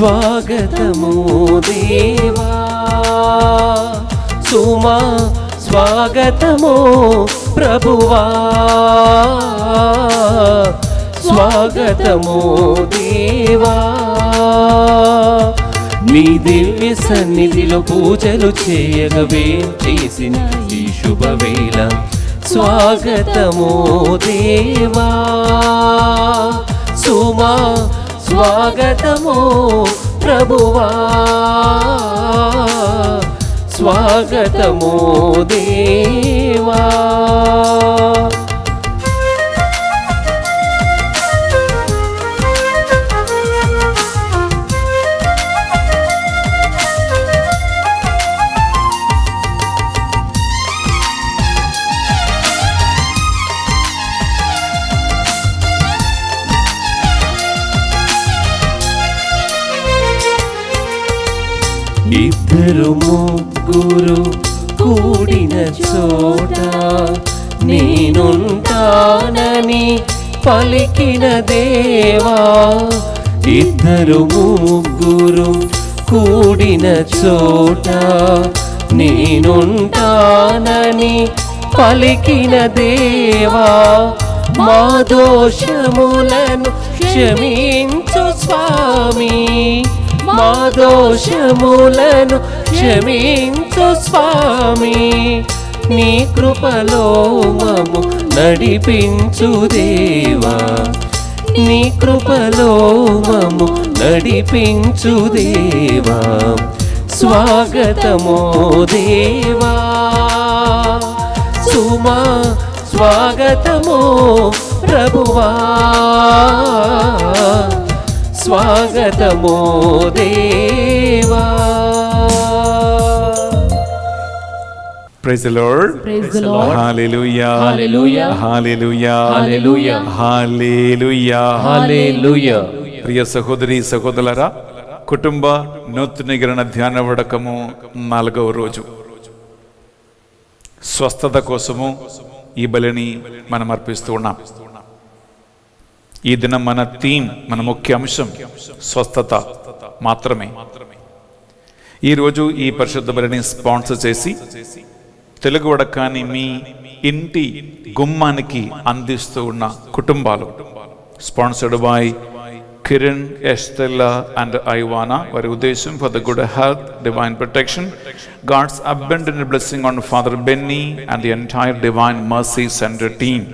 స్వాగతము దేవా, సుమా స్వాగతము ప్రభువా, స్వాగతము దేవా. నీ దివ్య సన్నిధిలో పూజలు చేయగవే చేసిన ఈ శుభవేళ, స్వాగతము దేవా, సుమా స్వాగతము ప్రభువా, స్వాగతము దేవా. ఇద్దరు ముగ్గురు కూడిన చోట నేనుంటానని పలికిన దేవా, ఇద్దరు ముగ్గురు కూడిన చోట నేనుంటానని పలికిన దేవా, మా దోషములను క్షమించు స్వామి, మా దోషములను క్షమించు స్వామి, నీ కృపలో మమ్ము నడిపించు దేవా, నీ కృపలో మమ్ము నడిపించు దేవా. స్వాగతమో దేవా, సుమా స్వాగతమో ప్రభువా, స్వాగతమో దేవా. Praise the Lord. Praise the Lord. Hallelujah. Hallelujah. Hallelujah. Hallelujah. Hallelujah. Hallelujah. ప్రియ సహోదరి సహోదరులారా, కుటుంబ నూతనీకరణ ధ్యాన వడకము 4వ రోజు. స్వస్థత కోసము ఈ బలిని మనం అర్పిస్తూ ఉన్నాం. ఈ దినం మన థీమ్, మన ముఖ్య అంశం స్వస్థత మాత్రమే. ఈరోజు ఈ పరిశుద్ధ బలిని స్పాన్సర్ చేసి తెలుగు వడకాన్ని మీ ఇంటి గుమ్మానికి అందిస్తూ ఉన్న కుటుంబాలు, sponsored by Kiran, Estella and Ivana. వారి ఉద్దేశం for the good health, divine protection, God's abundant blessing on father Benny and the entire divine mercy centre team,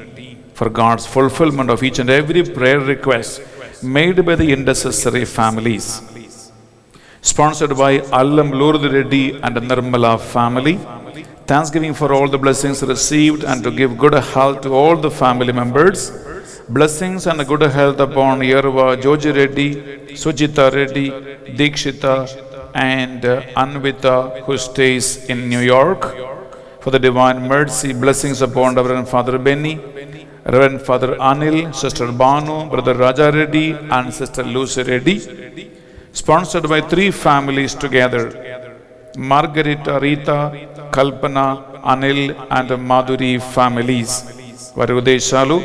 for God's fulfillment of each and every prayer request made by the intercessory families. Sponsored by Allam Lourdes Reddy and Nirmala family. Thanksgiving for all the blessings received and to give good health to all the family members. Blessings and good health upon Yerva Joji Reddy, Sujita Reddy, Dikshita and Anvita who stays in New York. For the divine mercy, blessings upon Reverend Father Benny, Reverend Father Anil, Sister Banu, Brother Raja Reddy and Sister Lucy Reddy. Sponsored by 3 families together, Margarita, Rita, Kalpana, Anil and Madhuri families. వారి ఉద్దేశాలు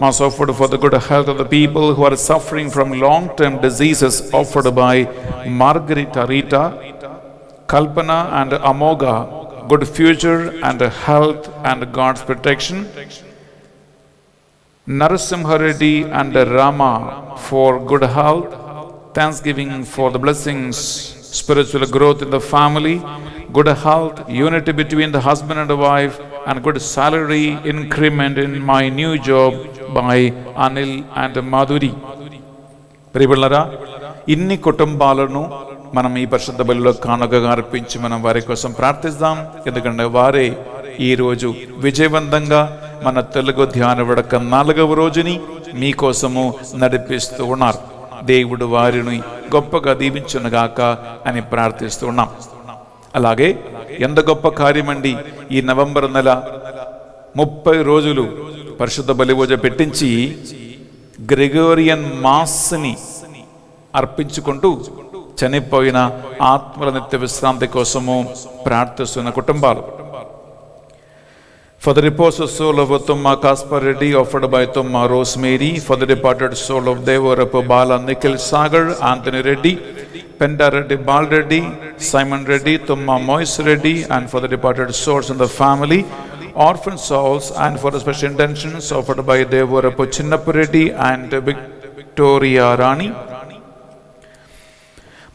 must offered for the good health of the people who are suffering from long-term diseases, offered by Margarita, Rita, Kalpana and Amoga, good future and health and God's protection. Narasimha Reddy and Rama for good health. Thanksgiving for the blessings, spiritual growth in the family, good health, unity between the husband and the wife, and good salary increment in my new job by Anil and Madhuri. ప్రియబిడ్డలారా, ఇన్ని కుటుంబాలను మనం ఈ పరిశుద్ధ బలిలో కానుకగా అర్పించి మనం వారి కోసం ప్రార్థిస్తాం. ఎందుకంటే వారే ఈరోజు విజయవంతంగా మన తెలుగు ధ్యాన వడక 4వ రోజుని మీకోసము నడిపిస్తూ ఉన్నారు. దేవుడు వారిని గొప్పగా దీవించునుగాక అని ప్రార్థిస్తూ ఉన్నాం. అలాగే ఎంత గొప్ప కార్యమండి, ఈ నవంబర్ నెల 30 రోజులు పరిశుద్ధ బలి పూజ పెట్టించి గ్రెగోరియన్ మాస్ని అర్పించుకుంటూ చనిపోయిన ఆత్మల నిత్య విశ్రాంతి కోసము ప్రార్థిస్తున్న కుటుంబాలు. For the reposed soul of Tumma Kaspar Reddy, offered by Tumma Rosemary. For the departed soul of Devarappa Bala Nikhil Sagar, Anthony Reddy, Penda Reddy, Bal Reddy, Simon Reddy, Tumma Moise Reddy, and for the departed souls in the family, orphan souls, and for the special intentions offered by Devarappa Chinnappa Reddy and Victoria Rani.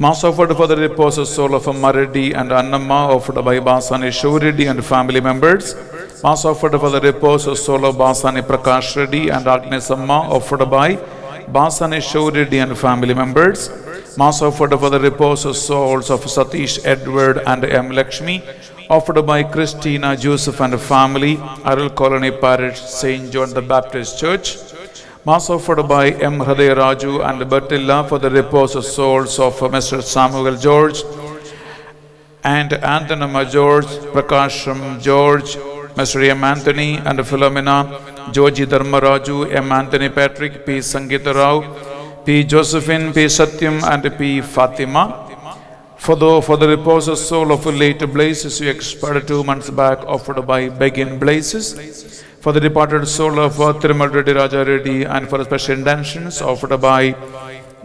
Mass offered for the reposed soul of Amma Reddy and Annamma, offered by Basani Shiv Reddy and family members. Mass offered for the reposed soul of Basani Prakash Reddy and Agnes Amma, offered by Basani Shiv Reddy and family members. Mass offered for the reposed souls of Satish Edward and M. Lakshmi, offered by Christina Joseph and family, Arul Colony Parish, St. John the Baptist Church. Mass offered by M. Hriday Raju and Bertilla for the reposed souls of Mr. Samuel George and Antonama George, Prakasham George, Mr. M. Anthony and Philomena, Georgie Dharmaraju, M. Anthony Patrick, P. Sangeeta Rao, P. Josephine, P. Satyam and P. Fatima. For the reposed soul of late Blazes, we expired 2 months back, offered by Begin Blazes. For the departed soul of Thirumal Reddy Raja Reddy and for special intentions offered by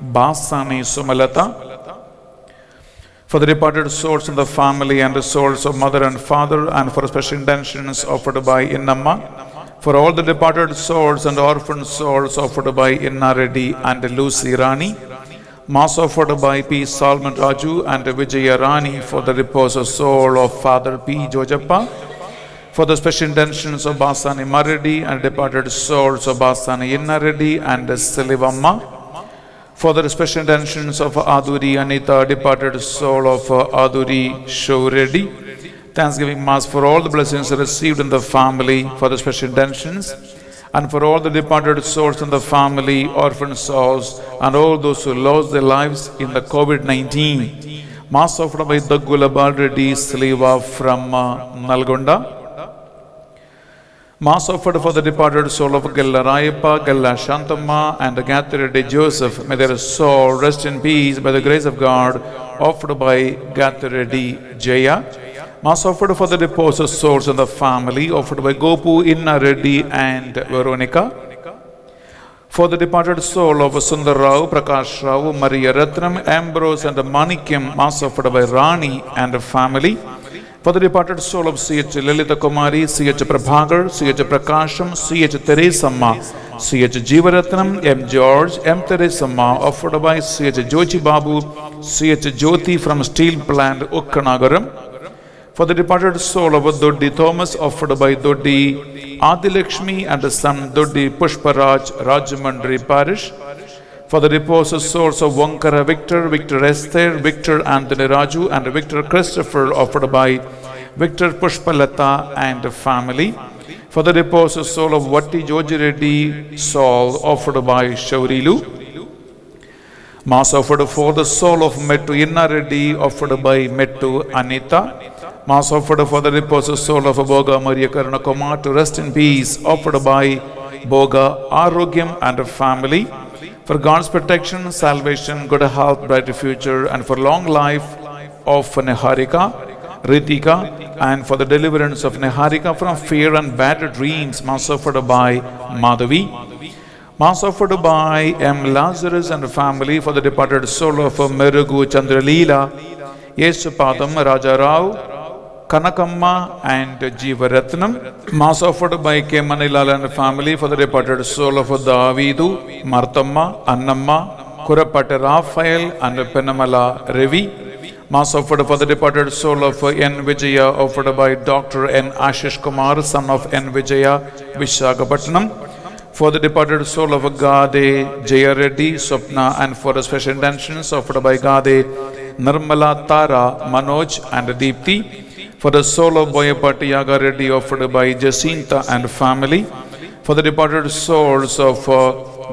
Basani Sumalata. For the departed souls in the family and the souls of mother and father and for special intentions offered by Innamma. For all the departed souls and orphan souls offered by Inna Reddy and Lucy Rani. Mass offered by P. Salman Raju and Vijaya Rani for the reposed soul of Father P. Jojappa. For the special intentions of Basani Maredi and departed souls of Basani Inna Reddy and Silivamma. For the special intentions of Aduri Anita, departed soul of Aduri Shiv Reddy. Thanksgiving Mass for all the blessings received in the family, for the special intentions, and for all the departed souls in the family, orphan souls, and all those who lost their lives in the COVID-19. Mass offered by Daggula Balreddy Sliva from Nalgonda. Mass offered for the departed soul of Gella Rayappa, Gella Shantamma, and Gathirede Joseph. May their soul rest in peace by the grace of God, offered by Gathirede Jaya. Mass offered for the deposed souls in the family, offered by Gopu, Inna Reddy, and Veronica. For the departed soul of Sundar Rao, Prakash Rao, Maria Ratnam, Ambrose, and Manikyam, Mass offered by Rani and family. For the departed soul of C.H. Lilita Kumari, C.H. Prabhagar, C.H. Prakasham, C.H. Teresamma, C.H. Jeevaratnam, M. George, M. Teresamma, offered by C.H. Jochi Babu, C.H. Jyoti from Steel Plant, Ukkanagaram. For the departed soul of Doddi Thomas, offered by Doddi Adilakshmi and son Doddi Pushparaj, Rajamandri Parish. For the reposed souls of Vankara Victor, Victor Esther, Victor Anthony Raju, and Victor Christopher, offered by Victor Pushpalata and family. For the reposed soul of Vatti Joji Reddy Saul, offered by Shaurilu. Mass offered for the soul of Mettu Inna Reddy, offered by Mettu Anita. Mass offered for the reposed soul of Boga Maria Karuna Kumar to rest in peace, offered by Boga Arogyam and family. For God's protection, salvation, good health, bright future, and for long life of Neharika, Ritika, and for the deliverance of Neharika from fear and bad dreams, Mass offered by Madhavi. Mass offered by M. Lazarus and family for the departed soul of Merugu Chandralila, Yesupadam Raja Rao, Kanakamma and Jeevaratnam. Mass offered by K. Manilal and family for the departed soul of Davidu, Martamma, Annamma, Kurapata Raphael and Penamala Revi. Mass offered for the departed soul of N. Vijaya, offered by Dr. N. Ashish Kumar, son of N. Vijaya, Visakhapatnam. For the departed soul of Gade Jaya Reddy, Swapna, and for the special intentions offered by Gade Nirmala Tara, Manoj, and Deepthi. For the soul of Boyapati Yaga Reddy, offered by Jacinta and family. For the departed souls of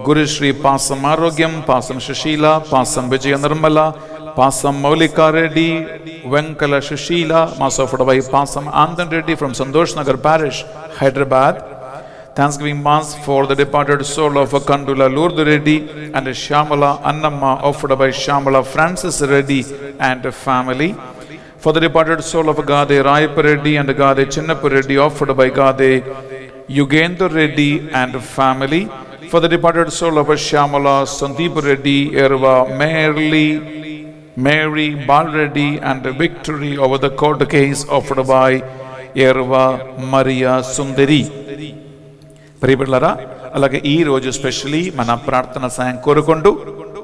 Guru Shri Pasam Arogyam, Pasam Shashila, Pasam Vijaya Nirmala, Pasam Maulika Reddy, Venkala Shashila, Mass offered by Pasam Andan Reddy from Sandosh Nagar Parish, Hyderabad. Thanksgiving Mass for the departed soul of Kandula Lourdes Reddy and Shamala Annamma, offered by Shamala Francis Reddy and family. For the departed soul of Gade Rayappa Reddy and Gade Chinnappa Reddy, offered by Gade Yugendra Reddy and family. For the departed soul of Shyamala Sandeep Reddy, Erva Mary Bal Reddy, and victory over the court case offered by Erva Maria Sundari. ప్రియబిడ్డలారా, అలాగే ఈ రోజు specially మన ప్రార్థన సాయం కోరుకుంటూ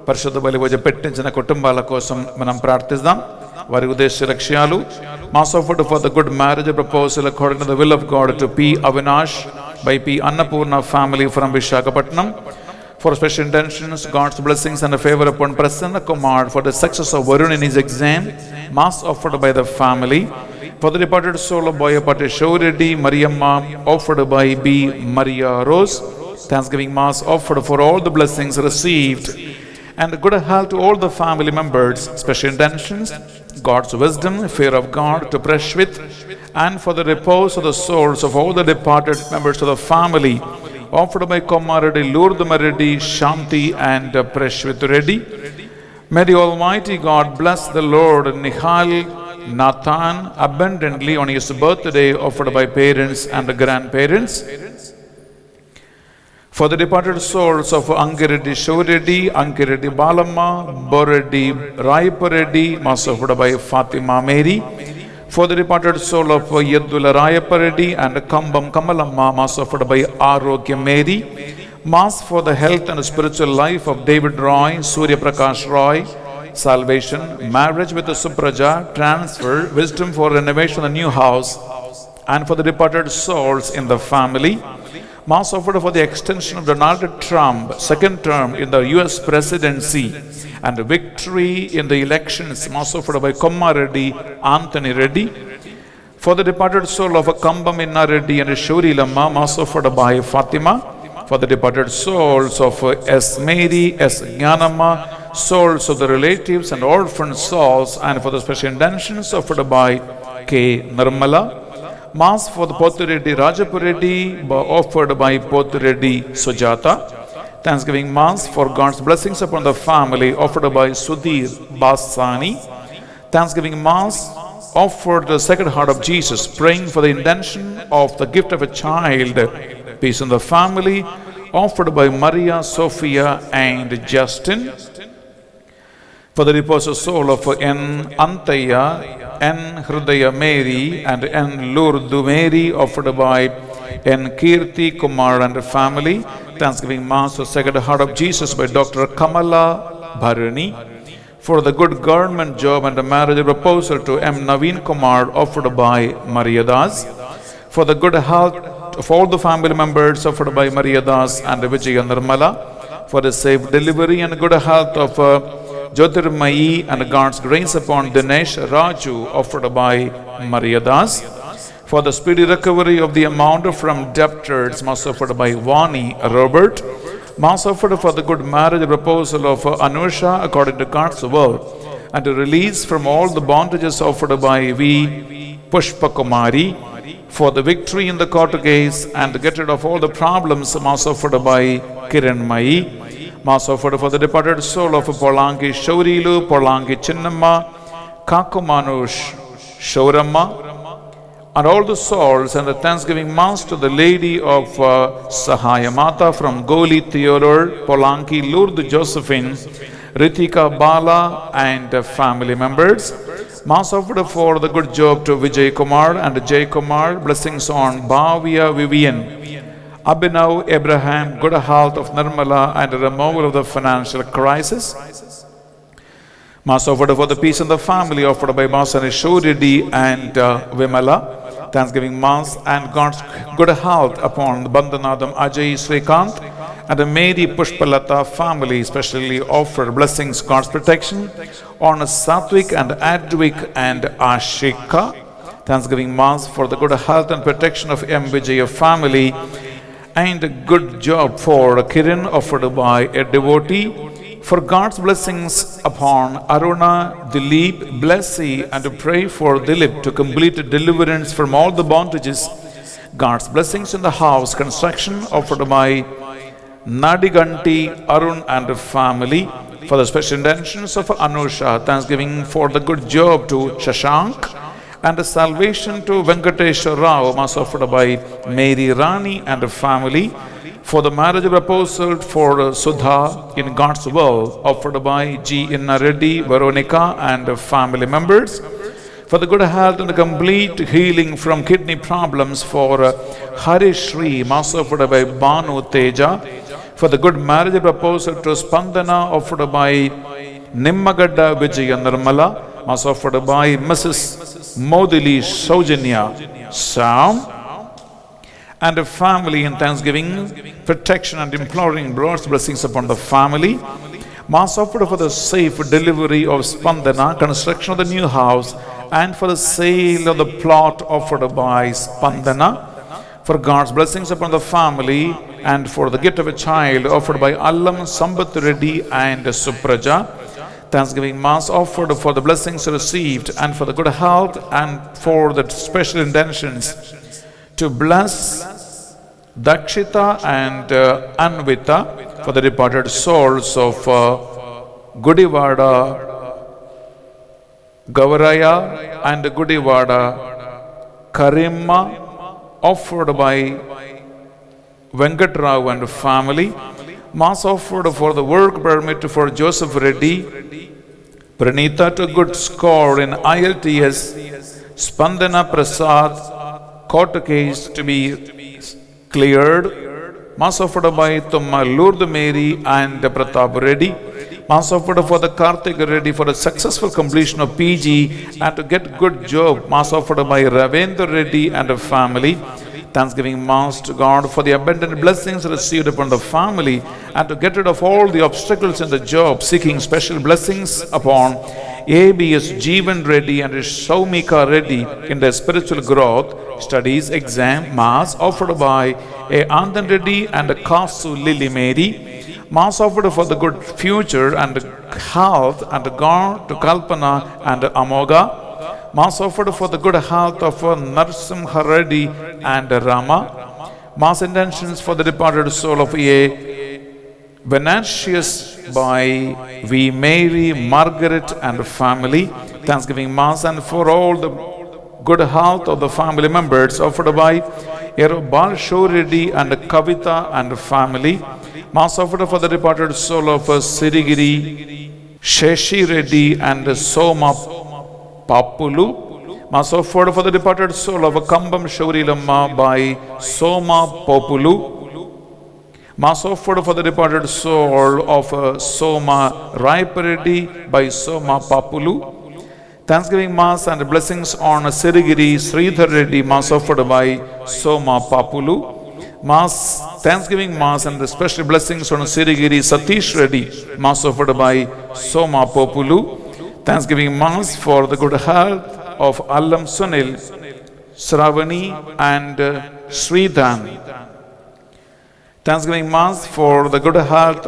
పరిశుద్ధ బలి పూజ పెట్టించిన కుటుంబాల కోసం మనం ప్రార్థిద్దాం. వారి ఉద్దేశ లక్ష్యాలు: mass offered for the good marriage proposal according to the will of God to P. Avinash by P. Annapurna family from Visakhapatnam. For special intentions, God's blessings and favor upon Prasanna Kumar for the success of Varun in his exam. Mass offered by the family. For the departed soul of Boyapati Shaureddy Mariamma, offered by B. Maria Rose. Thanksgiving Mass offered for all the blessings received and good health to all the family members. Special intentions: God's wisdom, fear of God to brush with, and for the repose of the souls of all the departed members of the family, offered by Komaradi, Lourdama Reddy, Shanti, and Prashvit Reddy. May the Almighty God bless the Lord Nihal Nathan abundantly on his birthday, offered by parents and grandparents. For the departed souls of Angireddy Shaureddy, Angireddy Balamma, Boreddy Rayappa Reddy, Mass offered by Fatima Mary. For the departed soul of Yeddula Rayappa Reddy and Kambam Kamalamma, Mass offered by Arogya Mary. Mass for the health and spiritual life of David Roy, Surya Prakash Roy, salvation, marriage with Supraja, transfer, wisdom for renovation of the new house, and for the departed souls in the family. Mass offered for the extension of Donald Trump, second term in the US presidency, and victory in the elections. Mass offered by Komma Reddy, Anthony Reddy. For the departed soul of Kambamina Reddy and Shuri Lamma, Mass offered by Fatima. For the departed souls of S. Mary, S. Jnanamma, souls of the relatives and orphan souls, and for the special intentions offered by K. Nirmala. Mass for the Pothureddy Rajappa Reddy, offered by Pothureddy Sujata. Thanksgiving Mass for God's blessings upon the family, offered by Sudhir Basani. Thanksgiving Mass offered the Sacred Heart of Jesus, praying for the intention of the gift of a child. Peace in the family, offered by Maria, Sophia, and Justin. For the repose of soul of N. Antaya, N. Hridaya Mary, and N. Lourdu Mary, offered by N. Kirti Kumar and family. Thanksgiving Mass for Sacred Heart of Jesus by Dr. Kamala Bharani. For the good government job and the marriage proposal to M. Naveen Kumar, offered by Maria Das. For the good health of all the family members, offered by Maria Das and Vijaya Nirmala. For the safe delivery and good health of Jyotirmayi and God's grace upon Dinesh Raju, offered by Maria Das. For the speedy recovery of the amount from debtors, Mass offered by Vani Robert. Mass offered for the good marriage proposal of Anusha according to God's will, and to release from all the bondages, offered by V. Pushpa Kumari. For the victory in the court case and to get rid of all the problems, Mass offered by Kiran Mai. Mass offered for the departed soul of Polanki Shaurilu, Polanki Chinnamma, Kakumanush Shauramma, and all the souls, and the Thanksgiving Mass to the Lady of Sahayamata from Goli Theodore, Polanki Lourdes Josephine, Ritika Bala, and family members. Mass offered for the good job to Vijay Kumar and Jay Kumar, blessings on Bhavya Vivian, Abhinav Abraham, good health of Nirmala, and removal of the financial crisis. Mass offered for the peace in the family, offered by Basani Shaureddy and Vimala. Thanksgiving Mass and God's good health upon the Bandhanadam Ajay Srikanth and the Mary Pushpalata family, especially offered blessings, God's protection on Satvik and Advik and Ashika. Thanksgiving Mass for the good health and protection of M. Vijaya family, and a good job for Kiran, offered by a devotee. For God's blessings upon Aruna, Dilip, Blessy, and to pray for Dilip to complete deliverance from all the bondages. God's blessings in the house construction, offered by Nadiganti, Arun, and family. for the special intentions of Anusha. Thanksgiving for the good job to Shashank and the salvation to Venkateshwar Rao, mass offered by Mary Rani and the family. For the marriage proposal for Sudha in God's will, offered by G. Inna Reddy, Veronica and the family members. For the good health and the complete healing from kidney problems for Harishri, mass offered by Banu Teja. For the good marriage proposal to Spandana, offered by Nimmagadda Vijaya Nirmala, mass offered by Mrs. Modili Saujanya Sam. And a family in thanksgiving, protection and imploring Lord's blessings upon the family. Mass offered for the safe delivery of Spandana, construction of the new house, and for the sale of the plot offered by Spandana. For God's blessings upon the family, and for the gift of a child offered by Allam Sambat Reddy and Supraja. Thanksgiving Mass offered for the blessings received, and for the good health, and for the special intentions to bless Dakshita and Anvita for the departed souls of Gudivada Gavaraya and Gudivada Karimma, offered by Venkatrao and family. Mass offered for the work permit for Joseph Reddy, Pranita to good score in IELTS, Spandana Prasad court case to be cleared. Mass offered by Tumma Lourdes Mary and Pratap Reddy. Mass offered for the Karthik Reddy for a successful completion of PG and to get good job. Mass offered by Ravendra Reddy and a family. Thanksgiving Mass to God for the abundant blessings received upon the family and to get rid of all the obstacles in the job, seeking special blessings upon ABS Jeevan Reddy and Shaumika Reddy in their spiritual growth, studies, exam, Mass offered by A. Andan Reddy and Kasu Lily Mary. Mass offered for the good future and health and God to Kalpana and Amoga. Mass offered for the good health of Narsimha Reddy and Rama. Mass intentions for the departed soul of A. Venantius by V. Mary, Margaret and family. Thanksgiving Mass and for all the good health of the family members offered by Erobal Reddy and Kavita and family. Mass offered for the departed soul of Sirigiri, Sheshi Reddy and Soma Papulu. Mass offered for the departed soul of Kambam Shaurilama by Soma Populu. Mass offered for the departed soul of Soma Raipareddy by Soma Papulu. Thanksgiving Mass and blessings on Sirigiri Sridhar Reddy, Mass offered by Soma Papulu. Mass, Thanksgiving Mass and the special blessings on Sirigiri Satish Reddy, Mass offered by Soma Populu. Thanksgiving Mass for the good health of Allam Sunil, Sravani and Sridhan. Thanksgiving Mass for the good health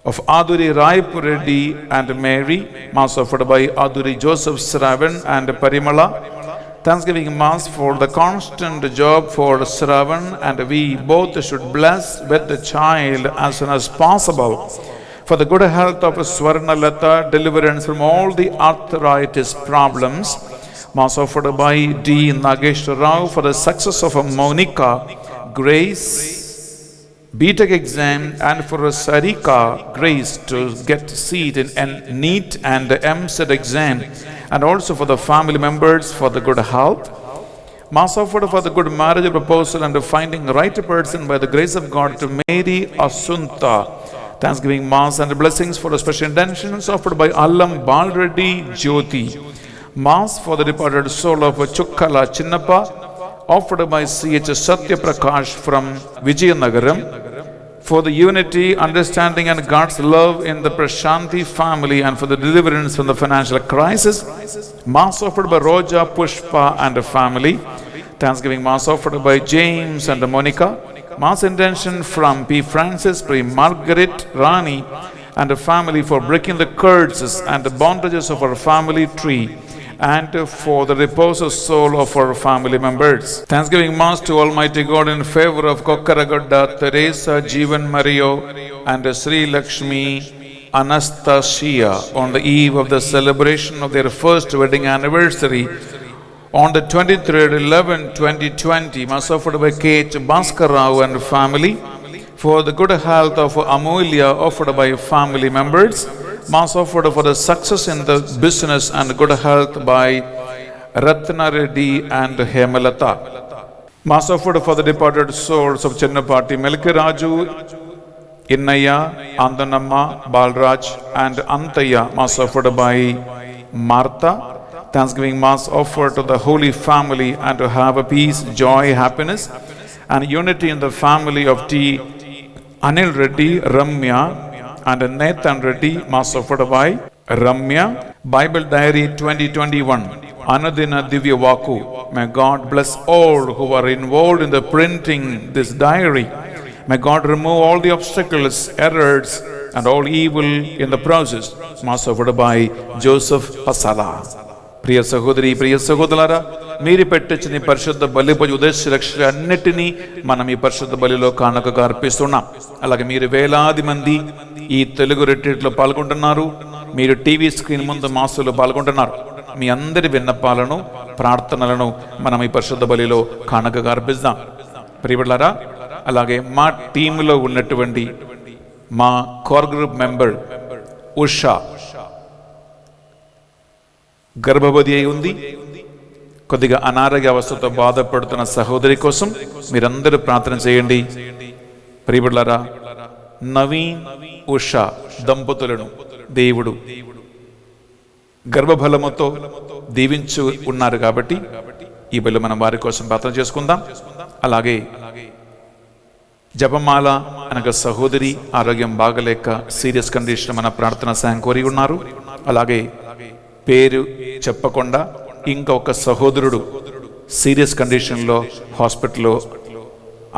of Aduri Raipur Reddy and Mary, Mass offered by Aduri Joseph Sravan and Parimala. Thanksgiving Mass for the constant job for Sravan, and we both should bless with the child as soon as possible. For the good health of Swarnalata, deliverance from all the arthritis problems. Mass offered by D. Nagesh Rao for the success of Monica, Grace, BTech exam, and for Sarika, Grace to get seat in NEET and MSET exam, and also for the family members for the good health. Mass offered for the good marriage proposal and finding the right person by the grace of God to Mary Asunta. Thanksgiving Mass and blessings for the special intentions offered by Allam Balreddy Jyoti. Mass for the departed soul of Chukkala Chinnappa, offered by C.H. Satya Prakash from Vijayanagaram. For the unity, understanding and God's love in the Prashanti family and for the deliverance from the financial crisis. Mass offered by Roja Pushpa and the family. Thanksgiving Mass offered by James and Monica. Mass intention from P. Francis to Margaret Rani and the family for breaking the curses and the bondages of our family tree, and for the repose of soul of our family members. Thanksgiving Mass to Almighty God in favor of Kokkaragadda, Teresa, Jeevan Mario, and Sri Lakshmi Anastasia on the eve of the celebration of their first wedding anniversary on the 23rd 11/2020, mass offered by Kate Bhaskar and family. For the good health of Amulya, offered by family members. Mass offered for the success in the business and good health by Ratna Reddy and Hemalata. Mass offered for the departed souls of Chennapati Melkiraju, Innaya, Andanamma, Balraj and Antaya. Mass offered by Martha. Thanksgiving Mass offered to the Holy Family and to have a peace, joy, happiness and unity in the family of T. Anil Reddy, Ramya and Nathan Reddy. Mass offered by Ramya. Bible Diary 2021. Anadina Divya Vaku. May God bless all who are involved in the printing this diary. May God remove all the obstacles, errors and all evil in the process. Mass offered by Joseph Pasala. ప్రియ సహోదరి, ప్రియ సహోదరులారా, మీరు పెట్టించిన ఈ పరిశుద్ధ బలి ఉద్దేశ రక్షణ అన్నిటినీ మనం ఈ పరిశుద్ధ బలిలో కానుకగా అర్పిస్తున్నాం. అలాగే మీరు వేలాది మంది ఈ తెలుగు రిట్రీట్లో పాల్గొంటున్నారు. మీరు టీవీ స్క్రీన్ ముందు మాసులో పాల్గొంటున్నారు. మీ అందరి విన్నపాలను, ప్రార్థనలను మనం ఈ పరిశుద్ధ బలిలో కానుకగా అర్పిస్తాం. ప్రియబిడ్డలారా, అలాగే మా టీంలో ఉన్నటువంటి మా కోర్ గ్రూప్ మెంబర్ ఉషా గర్భవతి అయి ఉంది. కొద్దిగా అనారోగ్య అవస్థతో బాధపడుతున్న సహోదరి కోసం మీరందరూ ప్రార్థన చేయండి. ప్రియబిడ్డలారా, నవీన్ ఉషా దంపతులను దేవుడు గర్భఫలముతో దీవించు ఉన్నారు కాబట్టి ఈ బలి మనం వారి కోసం ప్రార్థన చేసుకుందాం. అలాగే జపమాల అనగా సహోదరి ఆరోగ్యం బాగలేక సీరియస్ కండిషన్ మన ప్రార్థన సాయం కోరి ఉన్నారు. అలాగే పేరు చెప్పకుండా ఇంకొక సహోదరుడు సీరియస్ కండిషన్లో హాస్పిటల్లో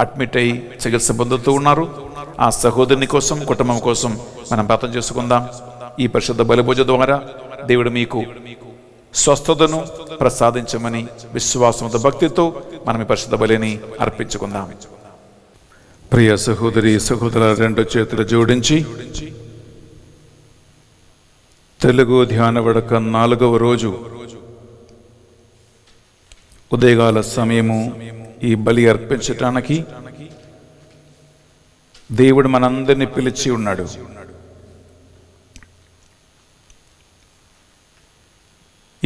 అడ్మిట్ అయి చికిత్స పొందుతూ ఉన్నారు. ఆ సహోదరుని కోసం, కుటుంబం కోసం మనం ప్రార్థన చేసుకుందాం. ఈ పరిశుద్ధ బలిభోజ ద్వారా దేవుడు మీకు స్వస్థతను ప్రసాదించమని విశ్వాసంతో, భక్తితో మనం ఈ పరిశుద్ధ బలిని అర్పించుకుందాం. ప్రియ సహోదరి సహోదరుల, రెండు చేతులు జోడించి తెలుగు ధ్యాన వడక 4వ రోజు ఉదయకాల సమయము ఈ బలి అర్పించటానికి దేవుడు మనందరినీ పిలిచి ఉన్నాడు.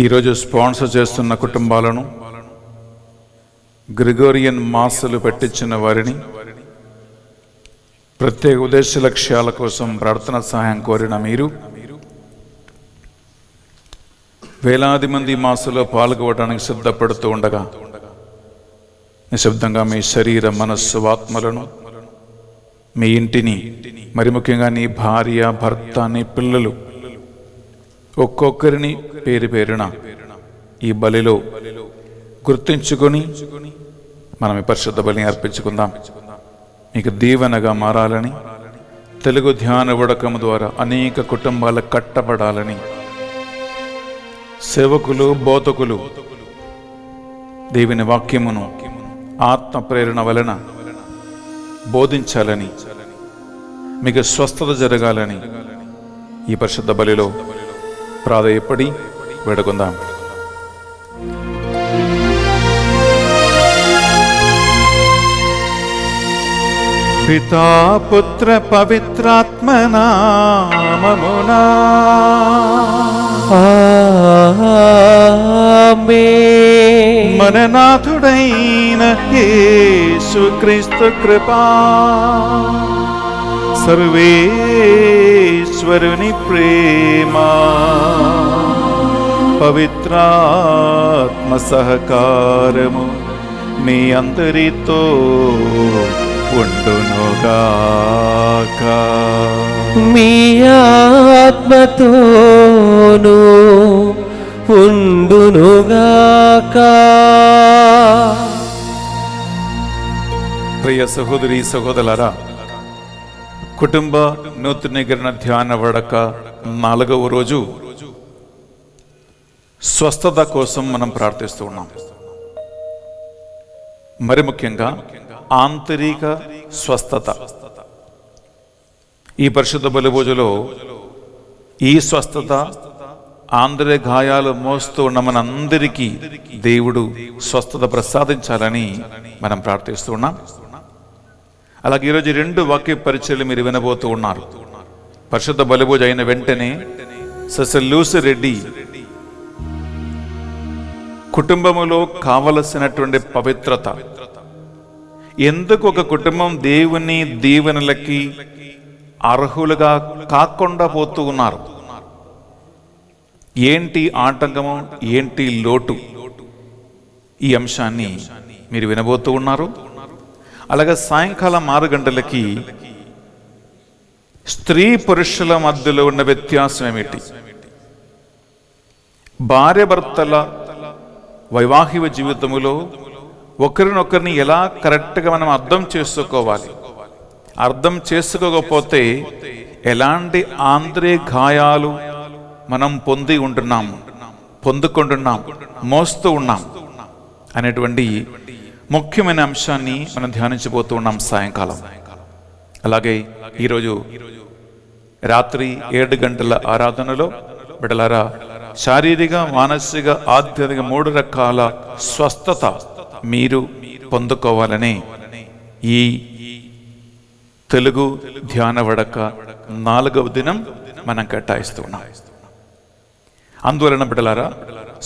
ఈరోజు స్పాన్సర్ చేస్తున్న కుటుంబాలను, గ్రిగోరియన్ మాసలు పెట్టించిన వారిని, ప్రత్యేక ఉద్దేశ లక్ష్యాల కోసం ప్రార్థన సహాయం కోరిన మీరు, వేలాది మంది మాసలో పాల్గొనడానికి సిద్ధపడుతూ ఉండగా నిశ్శబ్దంగా మీ శరీర, మనస్సు, ఆత్మలను, మీ ఇంటిని, మరి ముఖ్యంగా నీ భార్య, భర్త, నీ పిల్లలు ఒక్కొక్కరిని పేరు పేరున ఈ బలిలో గుర్తించుకొని మనం ఈ పరిశుద్ధ బలిని అర్పించుకుందాం. మీకు దీవెనగా మారాలని, తెలుగు ధ్యాన వడకం ద్వారా అనేక కుటుంబాలు కట్టబడాలని, సేవకులు, బోధకులు దేవుని వాక్యమును ఆత్మ ప్రేరణ వలన బోధించాలని, మీకు స్వస్థత జరగాలని ఈ పరిశుద్ధ బలిలో ప్రాధేయపడి వేడుకుందాం. పితా పుత్ర పవిత్రాత్మ నామమునా ఆమేన్. మన నాథుడైన యేసుక్రీస్తు కృపా, సర్వేశ్వరుని ప్రేమ, పవిత్రాత్మ సహకారము మీ అందరితో ఉండునుగాక. మీ ఆత్మతోను ఉండునుగాక. ప్రియ సహోదరి సహోదరులారా, కుటుంబ నూతనీకరణ ధ్యాన వడక 4వ రోజు స్వస్థత కోసం మనం ప్రార్థిస్తూ ఉన్నాం. మరి ముఖ్యంగా ఆంతరిక స్వస్థత. ఈ పరిశుద్ధ బలిభోజలో ఈ స్వస్థత ఆంధ్రే గాయాలు మోస్తూ ఉన్న మనందరికీ దేవుడు స్వస్థత ప్రసాదించాలని మనం ప్రార్థిస్తూ ఉన్నాం. అలాగే ఈరోజు 2 వాక్య పరిచయలు మీరు వినబోతూ ఉన్నారు. పరిశుద్ధ బలిభోజ అయిన వెంటనే సిస్టర్ లూసి రెడ్డి కుటుంబములో కావలసినటువంటి పవిత్రత, ఎందుకు ఒక కుటుంబం దేవుని దీవెనలకి అర్హులుగా కాకుండా పోతూ ఉన్నారు, ఏంటి ఆటంకము, ఏంటి లోటు, ఈ అంశాన్ని మీరు వినబోతూ ఉన్నారు. అలాగే సాయంకాలం 6 గంటలకి స్త్రీ పురుషుల మధ్యలో ఉన్న వ్యత్యాసం ఏమిటి, భార్య భర్తల వైవాహిక జీవితములో ఒకరినొకరిని ఎలా కరెక్ట్గా మనం అర్థం చేసుకోవాలి, అర్థం చేసుకోకపోతే ఎలాంటి ఆంద్రే గాయాలు మనం పొందుకుంటున్నాం, మోస్తూ ఉన్నాం అనేటువంటి ముఖ్యమైన అంశాన్ని మనం ధ్యానించబోతూ ఉన్నాం సాయంకాలం. అలాగే ఈరోజు రాత్రి 7 గంటల ఆరాధనలో బిడ్డలారా, శారీరక, మానసిక, ఆధ్యాత్మిక 3 రకాల స్వస్థత మీరు పొందుకోవాలని ఈ తెలుగు ధ్యాన వడక 4వ దినం మనం కేటాయిస్తున్నాం. అందువలన బిడ్డలారా,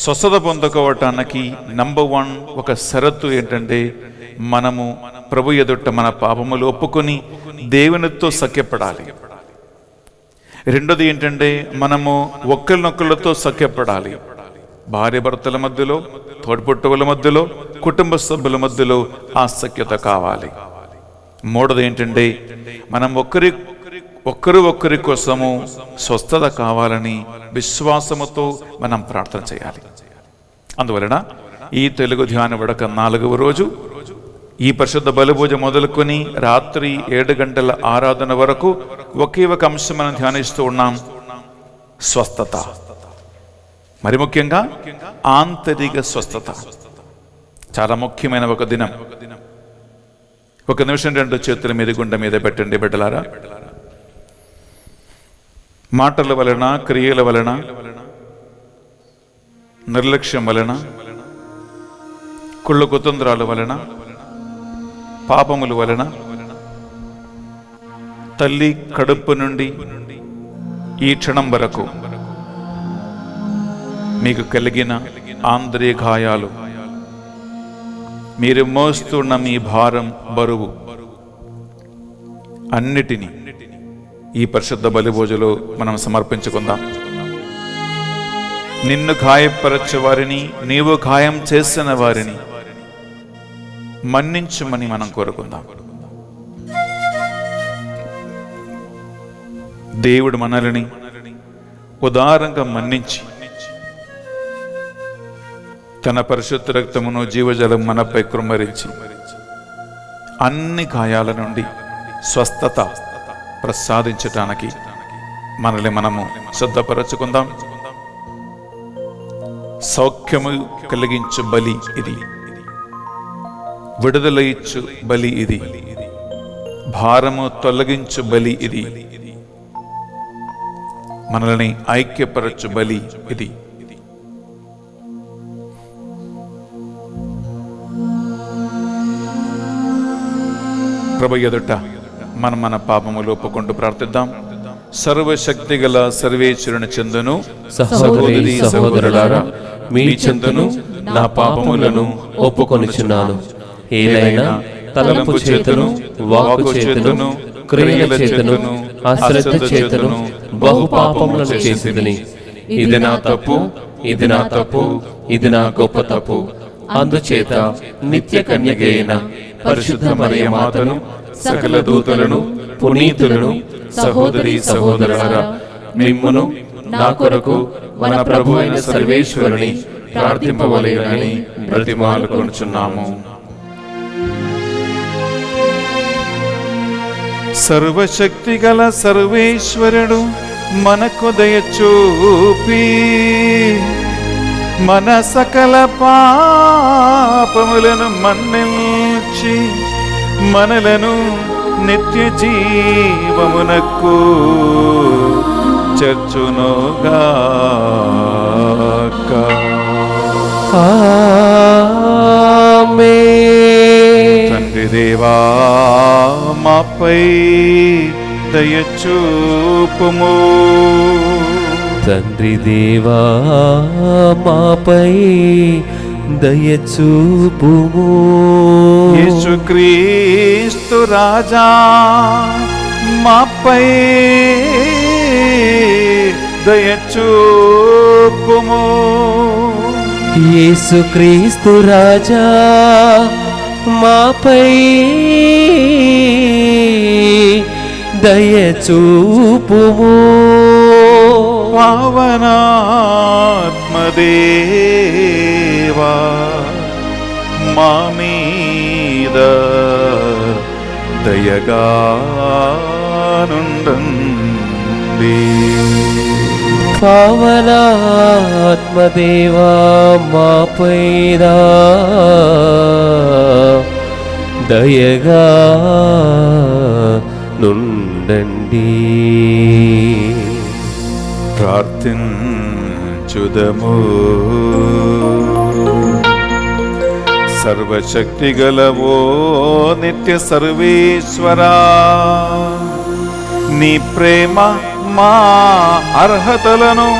స్వస్థత పొందుకోవటానికి నంబర్ 1 ఒక షరతు ఏంటంటే, మనము ప్రభు ఎదుట మన పాపములు ఒప్పుకొని దేవునితో సఖ్యపడాలి. రెండోది ఏంటంటే, మనము ఒకరినొకరితో సఖ్యపడాలి. భార్య భర్తల మధ్యలో, తోడ్పుట్టువుల మధ్యలో, కుటుంబ సభ్యుల మధ్యలో ఆ సఖ్యత కావాలి. మూడోది ఏంటంటే, మనం ఒకరి కోసము స్వస్థత కావాలని విశ్వాసముతో మనం ప్రార్థన చేయాలి. అందువలన ఈ తెలుగు ధ్యాన వడక 4వ రోజు ఈ పరిశుద్ధ బలిభోజ మొదలుకొని రాత్రి 7 గంటల ఆరాధన వరకు ఒకే ఒక అంశం మనం ధ్యానిస్తూ ఉన్నాం, స్వస్థత. మరి ముఖ్యంగా ఆంతరిక స్వస్థత చాలా ముఖ్యమైన ఒక దినం. ఒక నిమిషం 2 చేతుల మీద గుండె మీద పెట్టండి బిడ్డలారా. మాటల వలన, క్రియల వలన, నిర్లక్ష్యం వలన, కుళ్ళు కుతంత్రాల వలన, పాపముల వలన, తల్లి కడుపు నుండి ఈ క్షణం వరకు మీకు కలిగిన ఆంద్రియ గాయాలు, మీరు మోస్తున్న మీ భారం, బరువు అన్నిటినీ ఈ పరిశుద్ధ బలిభోజలో మనం సమర్పించుకుందాం. నిన్ను గాయపరచే వారిని, నీవు గాయం చేసిన వారిని మన్నించమని మనం కోరుకుందాం. దేవుడు మనల్ని ఉదారంగా మన్నించి తన పరిశుద్ధ రక్తమును, జీవజలం మనపై కృమ్మరించి అన్ని గాయాల నుండి స్వస్థత ప్రసాదించటానికి మనల్ని మనము సిద్ధపరచుకుందాం. సౌఖ్యము కలిగించు బలి ఇది, విడుదల ఇచ్చు బలి ఇది, భారము తొలగించు బలి ఇది, మనల్ని ఐక్యపరచు బలి ఇది. ప్రభు ఎదుట మన పాపములు ఒప్పుకుంటూ ప్రార్థిద్దాం. సర్వశక్తి గల సర్వేశ్వరుని చెందును సహోదరి సహోదరులారా, మీ చెందును నా పాపములను ఒప్పుకొనుచున్నాను. ఏదైనా తలంపు చేతను, వాక్కు చేతను, క్రియల చేతను, అశ్రద్ధ చేతను బహు పాపములను చేసిదని. ఇది నా తప్పు, ఇది నా తప్పు, ఇది నా గొప్ప తప్పు. అందుచేత నిత్య కన్యకైన పరిశుద్ధ మరియ మాతను, సకల దూతలను, పునీతులను, సహోదరి సహోదరులారా, మిమ్మును నా కొరకు మన ప్రభు అయిన సర్వేశ్వరుని ప్రార్థింపవలెనని బ్రతిమాలుకొనుచున్నాము. సర్వశక్తి గల సర్వేశ్వరుడు మనకు దయచూపి మన సకల పాపములను మన్నించి మనలను నిత్య జీవమునకు చేర్చునుగాక. ఆమేన్. తండ్రి దేవా మాపై దయచూపుము. తండ్రి దేవా మాపై దయచూపుము. యేసుక్రీస్తు రాజా మాపై దయచూపుము. యేసుక్రీస్తు రాజా మాపై దయచూపుము. పావనాత్మదేవా మా మీద దయగా నుండండి. పావనాత్మదేవా మాపై దయగా నుండండి. ప్రార్థించుదము. సర్వశక్తి గలవో నిత్య సర్వేశ్వరా, నీ ప్రేమ మా అర్హతలను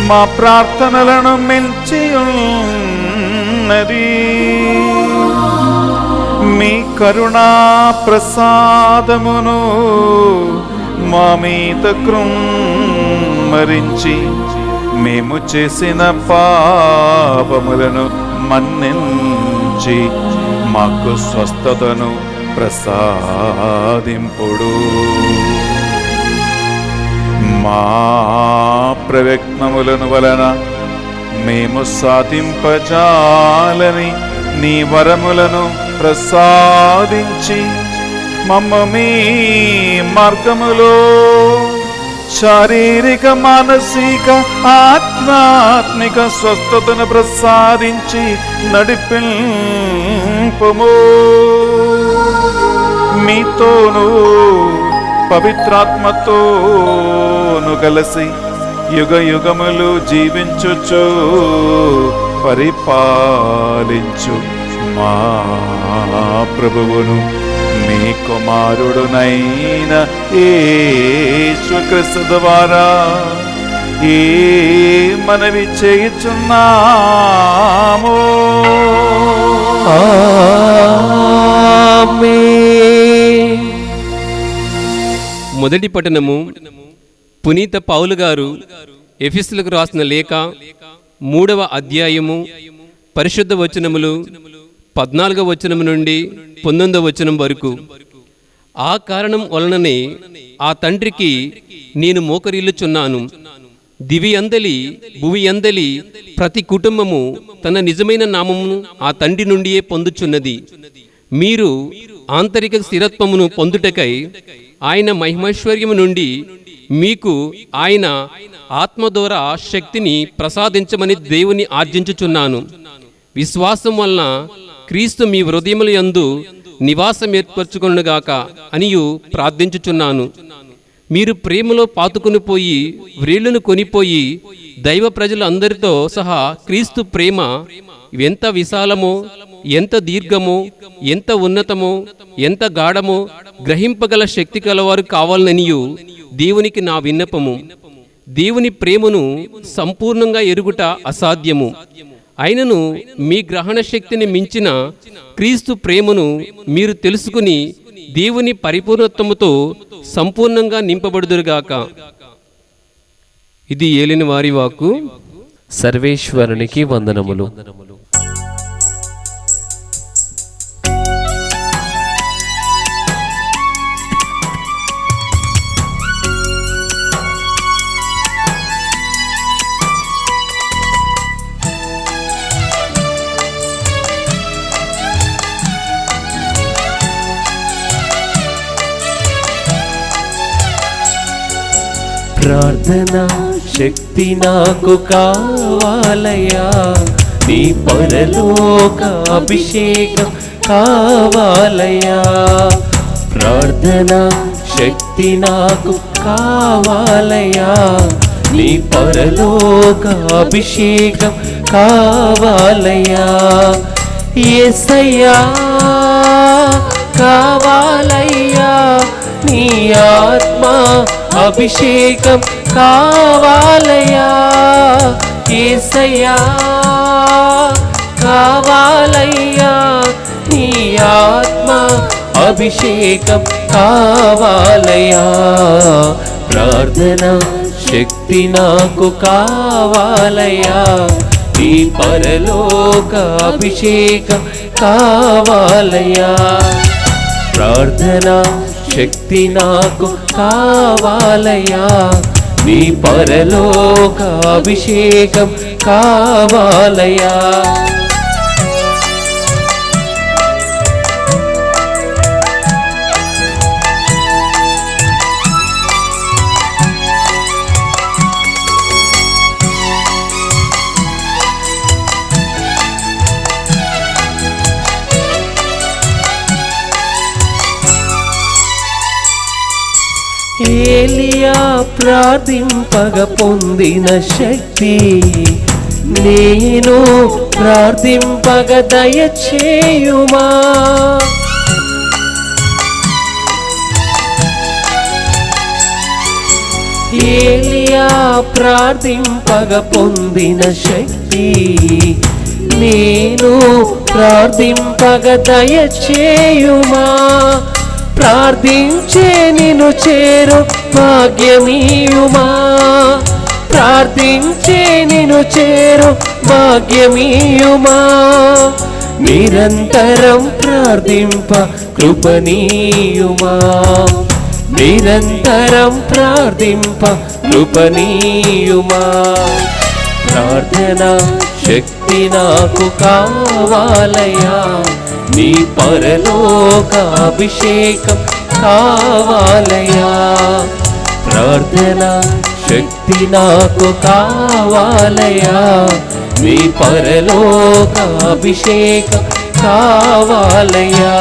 మా ప్రార్థనలను మించి ఉన్నది. మీ కరుణా ప్రసాదమును మా మీద కృమ్మరించి మేము చేసిన పాపములను మన్నించి మాకు స్వస్థతను ప్రసాదింపుడు. మా ప్రయత్నములను వలన మేము సాధింపజాలని నీ వరములను ప్రసాదించి మమ్మ మీ మార్గములో శారీరక మానసిక ఆధ్యాత్మిక స్వస్థతను ప్రసాదించి నడిపింపుము. మీతోనూ పవిత్రాత్మతోను కలిసి యుగ యుగములు జీవించుచు పరిపాలించు మా ప్రభువును మీ కుమారుడునైన యేసుక్రీస్తు ద్వారా ఈ మనవి చేయుచున్నాము. ఆమేన్. మొదటి పట్టణము. పునీత పౌలు గారు ఎఫెసీయులకు రాసిన లేఖ 3వ అధ్యాయము పరిశుద్ధ వచనములు 14వ వచనం నుండి 19వ వచనం వరకు. ఆ కారణం వలననే ఆ తండ్రికి నేను మోకరిల్లుచున్నాను. దివి అందలి భువి అందలి ప్రతి కుటుంబము తన నిజమైన నామమును ఆ తండ్రి నుండియే పొందుచున్నది. మీరు ఆంతరిక స్థిరత్వమును పొందుటకై ఆయన మహిమైశ్వర్యము నుండి మీకు ఆయన ఆత్మ ద్వారా శక్తిని ప్రసాదించమని దేవుని ఆర్జించుచున్నాను. విశ్వాసం వలన క్రీస్తు మీ హృదయముల యందు నివాసం ఏర్పరచుకొనుగాక అనియు ప్రార్థించుచున్నాను. మీరు ప్రేమలో పాతుకుని పోయి వ్రేళ్లను కొనిపోయి దైవ ప్రజలందరితో సహా క్రీస్తు ప్రేమ ఎంత విశాలమో, ఎంత దీర్ఘమో, ఎంత ఉన్నతమో, ఎంత గాఢమో గ్రహింపగల శక్తి కలవారు కావాలనియు దేవునికి నా విన్నపము. దేవుని ప్రేమను సంపూర్ణంగా ఎరుగుట అసాధ్యము. అయినను మీ గ్రహణ శక్తిని మించిన క్రీస్తు ప్రేమను మీరు తెలుసుకుని దేవుని పరిపూర్ణత్వముతో సంపూర్ణంగా నింపబడుదురుగాక. ఇది ఏలిన వారి వాక్కు. సర్వేశ్వరునికి వందనములు. ప్రార్థన శక్తి నాకు కావాలయ్యా, నీ పరలోక అభిషేకం కావాలయ్యా. ప్రార్థన శక్తి నాకు కావాలయ్యా, నీ పరలోక అభిషేకం కావాలయ్యా. యేసయ్యా కావాలయ్యా, నీ ఆత్మ అభిషేకం కావాలయ్యా. యేసయ్యా కావాలయ్యా, నీ ఆత్మ అభిషేకం కావాలయ్యా. ప్రార్థన శక్తి నాకు కావాలయ్యా, నీ పరలోక అభిషేకం కావాలయ్యా. ప్రార్థన శక్తి నాకు కావాలయ్యా, నీ పరలోక అభిషేకం కావాలయ్యా. ఏలియా ప్రార్థింపగ పొందిన శక్తి నేను ప్రార్థింపగ దయచేయుమా. ఏలియా ప్రార్థింపగ పొందిన శక్తి నేను ప్రార్థింపగ దయచేయుమా. ప్రార్థించే నిన్ను చేరు భాగ్యమీయుమా, ప్రార్థించే నిన్ను చేరు భాగ్యమీయుమా. నిరంతరం ప్రార్థింప కృపనీయుమా, నిరంతరం ప్రార్థింప కృపనీయుమా. ప్రార్థన శక్తి నాకు కావాలయ్యా, నీ పరలోక అభిషేకం కావాలయ్యా. ప్రార్థన శక్తి నాకు కావాలయ్యా, నీ పరలోక అభిషేకం కావాలయ్యా.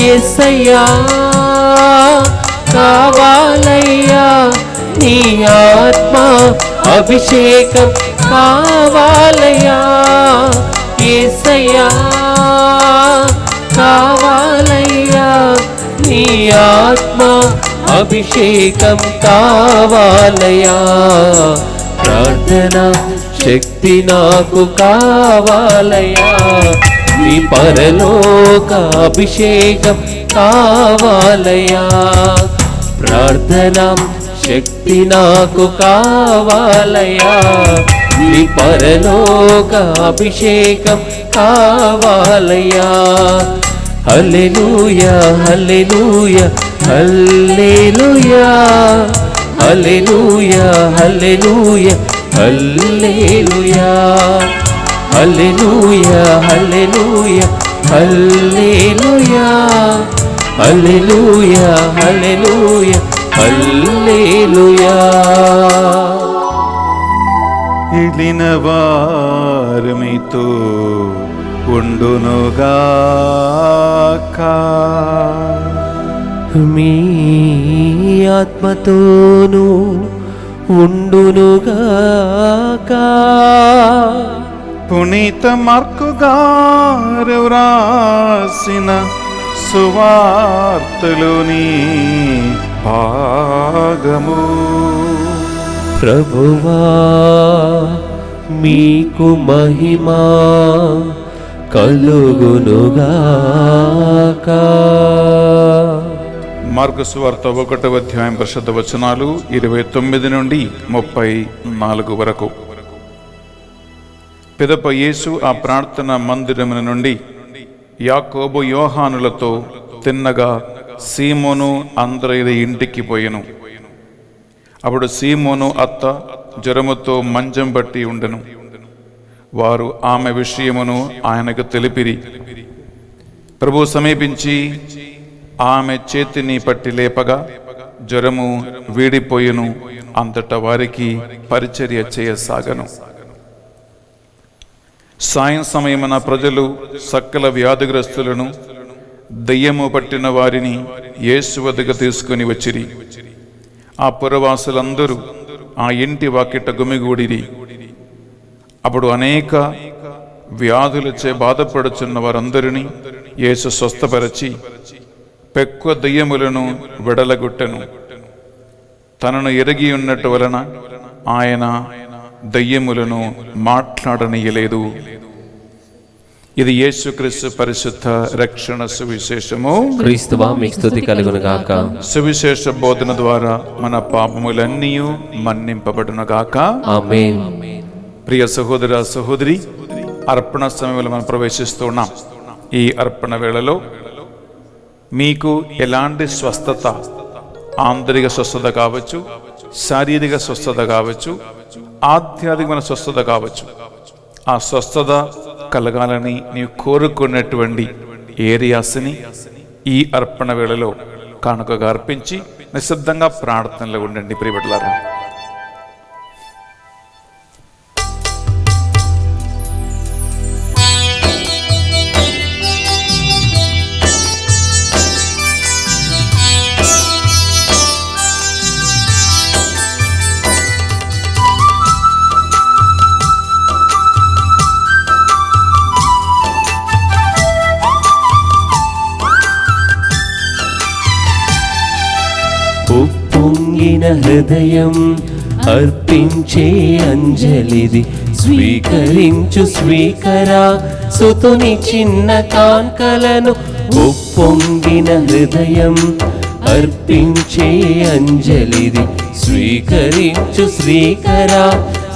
యేసయ్యా కావాలయ్యా, నీ ఆత్మ అభిషేకం కావాలయ్యా. యేసయ్యా కావాలయ్యా, నీ ఆత్మ అభిషేకం కావాలయ్యా. ప్రార్థన శక్తి నాకు కావాలయ్యా, నీ పరలోక అభిషేకం కావాలయ్యా. ప్రార్థన శక్తి నాకు కావాలయ్యా, నీ పరలోక అభిషేకం కావాలయ్యా. హల్లెలూయా హల్లెలూయా హల్లెలూయా హల్లెలూయా హల్లెలూయా హల్లెలూయా హల్లెలూయా హల్లెలూయా హల్లెలూయా హల్లెలూయా హల్లెలూయా హల్లెలూయా. ఎలిన వారు మీతో ఉండునుగాక, మీ ఆత్మతోను ఉండునుగాక. పునీత మార్కు గారు వ్రాసిన సువార్తలోని భాగము. ప్రభువా మీకు మహిమా కలుగునుగాక. మార్కు సువార్త 1వ అధ్యాయం పరిశుద్ధ వచనాలు 29 నుండి 34 వరకు. పిదప యేసు ఆ ప్రార్థన మందిరమున నుండి యాకోబు యోహానులతో తిన్నగా సీమోను అంద్రయ్య ఇంటికి పోయెను. అప్పుడు సీమోను అత్త జ్వరముతో మంచం బట్టి ఉండెను. వారు ఆమె విషయమును ఆయనకు తెలిపిరి. ప్రభు సమీపించి ఆమె చేతిని పట్టి లేపగా జ్వరము వీడిపోయెను. అంతటా వారికి పరిచర్య చేయసాగను. సాయం సమయమున ప్రజలు సకల ఆ పురవాసులందరూ ఆ ఇంటి వాకిట గుమిగూడిరి. అప్పుడు అనేక వ్యాధులచే బాధపడుచున్న వారందరినీ యేసు స్వస్థపరచి పెక్కువ దెయ్యములను విడలగొట్టెను. తనను ఎరిగి ఉన్నట్టు వలన ఆయన దెయ్యములను మాట్లాడనీయలేదు. ఇది యేసుక్రీస్తు పరిశుద్ధ రక్షణ సువిశేషము. క్రీస్తువా మీకు స్తుతి కలుగును గాక. సువిశేష బోధన ద్వారా మన పాపములన్నీ మన్నింపబడును గాక. ఆమేన్. ప్రియ సహోదర సహోదరి, అర్పణ సమయంలో మనం ప్రవేశిస్తూ ఉన్నాం. ఈ అర్పణ వేళలో మీకు ఎలాంటి స్వస్థత, ఆంతరిక స్వస్థత కావచ్చు, శారీరక స్వస్థత కావచ్చు, ఆధ్యాత్మికమైన స్వస్థత కావచ్చు, ఆ స్వస్థత కలగాలని నీవు కోరుకున్నటువంటి ఏరియాస్ని ఈ అర్పణ వేళలో కానుకగా అర్పించి నిశ్శబ్దంగా ప్రార్థనలో ఉండండి. ప్రియబిడ్డలారా, ఉప్పొంగిన హృదయం అర్పించే అంజలిది, స్వీకరించు స్వీకరా సుతుని చిన్న కాంకలను. ఉప్పొంగిన హృదయం అర్పించే అంజలిది, స్వీకరించు స్వీకరా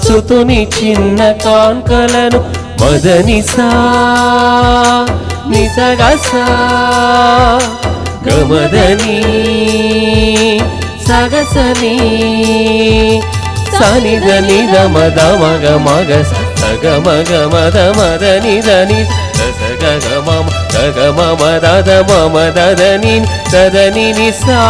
సుతుని చిన్న కాంకలను. మదనిసా నిసగసా గమదని సగసని సనిద నిద మద మగ మగ సగ మగ మద మద నిద ని సగ మమ సగ మమ దద మమ దద ని దద ని ని సా.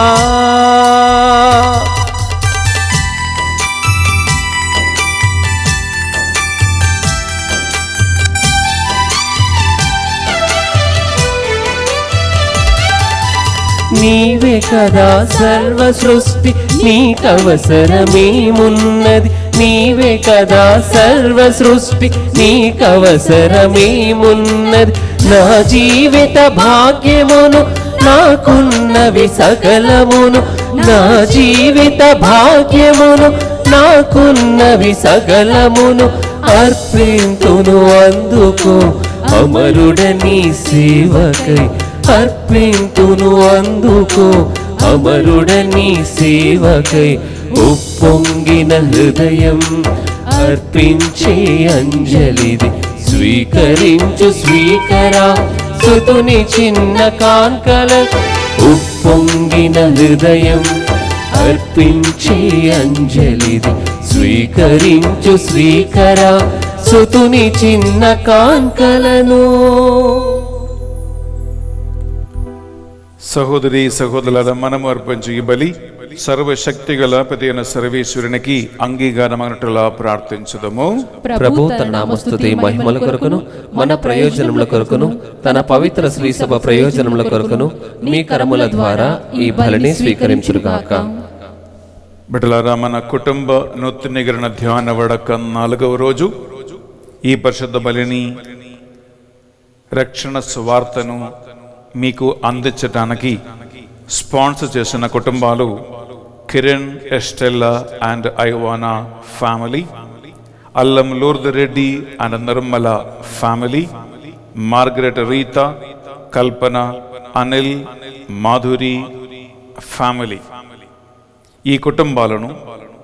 నీవే కదా సర్వ సృష్టి, నీకవసరమేమున్నది. నీవే కదా సర్వ సృష్టి, నీకవసరమేమున్నది. నా జీవిత భాగ్యమును నాకున్నవి సకలమును, నా జీవిత భాగ్యమును నాకున్నవి సకలమును. అర్పింతును అందుకో అమరుడని సేవకై, అర్పింతును అందుకో అమరుడని సేవకై. ఉప్పొంగిన హృదయం అర్పించే అంజలిది, స్వీకరించు స్వీకరా సుతుని చిన్న కాంకల. ఉప్పొంగిన హృదయం అర్పించే అంజలిది, స్వీకరించు స్వీకరా సుతుని చిన్న కాంకలను. సహోదరి సహోదరుల, మనము అర్పించు ఈ బలి సర్వశక్తి గల ప్రతిన సర్వేశ్వరునికి అంగీకారమైనట్లుగా ప్రార్థించుదము. ప్రభు తన నామస్తుతి మహిమల కొరకును మన ప్రయోజనముల కొరకును తన పవిత్ర శ్రీసభ ప్రయోజనముల కొరకును మీ కరముల ద్వారా ఈ బలిని స్వీకరించుగాక. బిడ్డలారా, మన కుటుంబ నూతనీకరణ ధ్యాన వడక 4వ రోజు ఈ పరిశుద్ధ బలిని, రక్షణ సువార్తను మీకు అందించడానికి స్పాన్సర్ చేసిన కుటుంబాలు Kiran, Estella and Ivana family, Allam Lourdes Reddy and Nirmala family, Margaret Rita, Kalpana, Anil, Madhuri family. ఈ కుటుంబాలను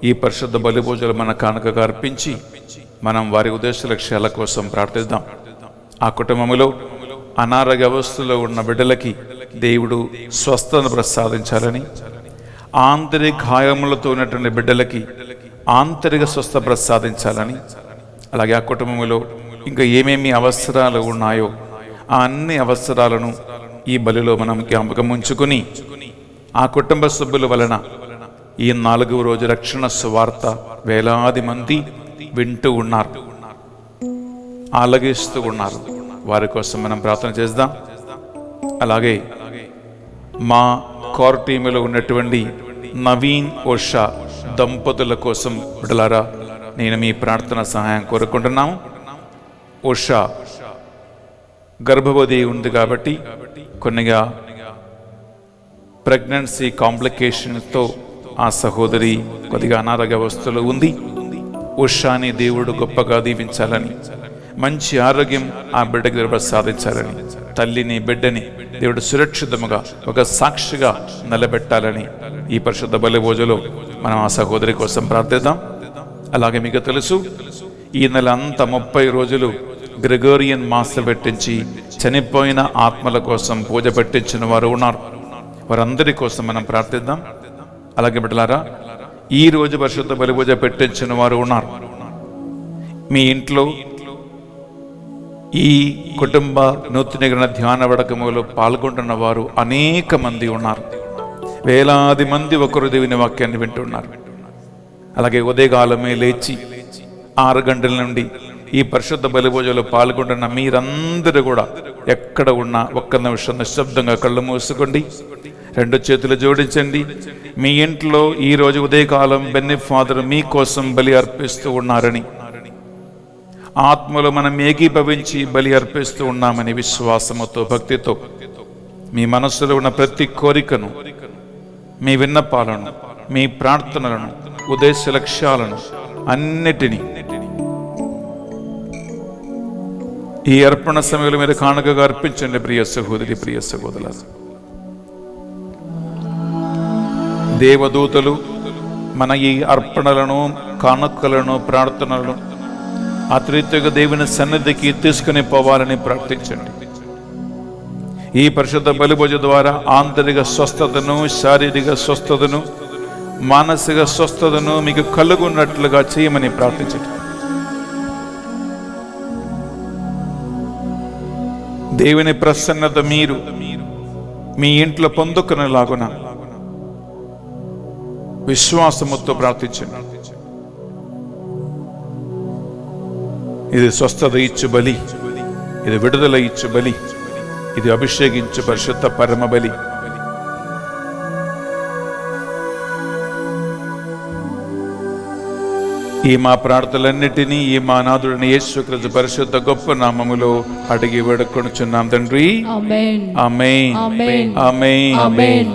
ఈ పరిశుద్ధ బలి పూజలు మన కానుకగా అర్పించి మనం వారి ఉద్దేశ లక్ష్యాల కోసం ప్రార్థిద్దాం. ఆ కుటుంబంలో అనారోగ్య అవస్థలో ఉన్న బిడ్డలకి దేవుడు స్వస్థతను ప్రసాదించాలని, ఆంతరిక గాయములతో ఉన్నటువంటి బిడ్డలకి ఆంతరిక స్వస్థ ప్రసాదించాలని, అలాగే ఆ కుటుంబంలో ఇంకా ఏమేమి అవసరాలు ఉన్నాయో ఆ అన్ని అవసరాలను ఈ బలిలో మనం జ్ఞాపకం ఉంచుకుని, ఆ కుటుంబ సభ్యుల వలన ఈ 4వ రోజు రక్షణ సువార్త వేలాది మంది వింటూ ఉన్నారు, ఆలగిస్తూ ఉన్నారు. వారి కోసం మనం ప్రార్థన చేద్దాం. అలాగే మా కోర్ టీములో ఉన్నటువంటి నవీన్ ఉషా దంపతుల కోసం బిడ్డలారా నేను మీ ప్రార్థన సహాయం కోరుకుంటున్నాము. ఉషా గర్భవతి ఉంది కాబట్టి కొన్నిగా ప్రెగ్నెన్సీ కాంప్లికేషన్స్తో ఆ సహోదరి కొద్దిగా అనారోగ్య అవస్థలో ఉంది. ఉషాని దేవుడు గొప్పగా దీవించాలని, మంచి ఆరోగ్యం ఆ బిడ్డకి దేవుడు ప్రసాదించాలని, తల్లిని బిడ్డని దేవుడు సురక్షితముగా ఒక సాక్షిగా నిలబెట్టాలని ఈ పరిశుద్ధ బలి పూజలో మనం ఆ సహోదరి కోసం ప్రార్థిద్దాం. అలాగే మీకు తెలుసు, ఈ నెల అంతా 30 రోజులు గ్రెగోరియన్ మాస్టర్ పెట్టించి చనిపోయిన ఆత్మల కోసం పూజ పెట్టించిన వారు ఉన్నారు. వారందరి కోసం మనం ప్రార్థిద్దాం. అలాగే బిడ్డలారా, ఈ రోజు పరిశుద్ధ బలి పూజ పెట్టించిన వారు ఉన్నారు. మీ ఇంట్లో ఈ కుటుంబ నూతన ధ్యాన వడకములో పాల్గొంటున్న వారు అనేక మంది ఉన్నారు. వేలాది మంది ఒకరు దేవుని వాక్యాన్ని వింటున్నారు. అలాగే ఉదయకాలమే లేచి 6 గంటల నుండి ఈ పరిశుద్ధ బలి పూజలో పాల్గొంటున్న మీరందరూ కూడా ఎక్కడ ఉన్నా ఒక్క నిమిషం నిశ్శబ్దంగా కళ్ళు మూసుకోండి, 2 చేతులు జోడించండి. మీ ఇంట్లో ఈరోజు ఉదయకాలం బెన్ని ఫాదర్ మీకోసం బలి అర్పిస్తూ ఉన్నారని, ఆత్మలో మనం ఏకీభవించి బలి అర్పిస్తూ ఉన్నామని విశ్వాసముతో భక్తితో మీ మనస్సులో ఉన్న ప్రతి కోరికను, మీ విన్నపాలను, మీ ప్రార్థనలను, ఉద్దేశ లక్ష్యాలను అన్నిటినీ ఈ అర్పణ సమయంలో మీరు కానుకగా అర్పించండి. ప్రియ సహోదరి, ప్రియ సహోదరులారా, దేవదూతలు మన ఈ అర్పణలను, కానుకలను, ప్రార్థనలను అతిరీతిగా దేవుని సన్నిధికి తీసుకుని పోవాలని ప్రార్థించండి. ఈ పరిశుద్ధ బలి పూజ ద్వారా ఆంతరిక స్వస్థతను, శారీరక స్వస్థతను, మానసిక స్వస్థతను మీకు కలుగున్నట్లుగా చేయమని ప్రార్థించండి. దేవుని ప్రసన్నత మీరు మీ ఇంట్లో పొందుకునేలాగున విశ్వాసముతో ప్రార్థించండి. ఇది స్వస్థత ఇచ్చు బలి, ఇది విడుదల ఇచ్చు బలి, ఇది అభిషేకించు పరిశుద్ధ పరమ బలి. ఈ మా ప్రార్థనలన్నిటినీ ఈ మా నాథుడిని యేసుక్రీస్తు పరిశుద్ధ గొప్ప నామములో అడిగి వేడుకొనుచున్నాం తండ్రి. ఆమేన్. ఆమేన్. ఆమేన్. ఆమేన్. ఆమేన్.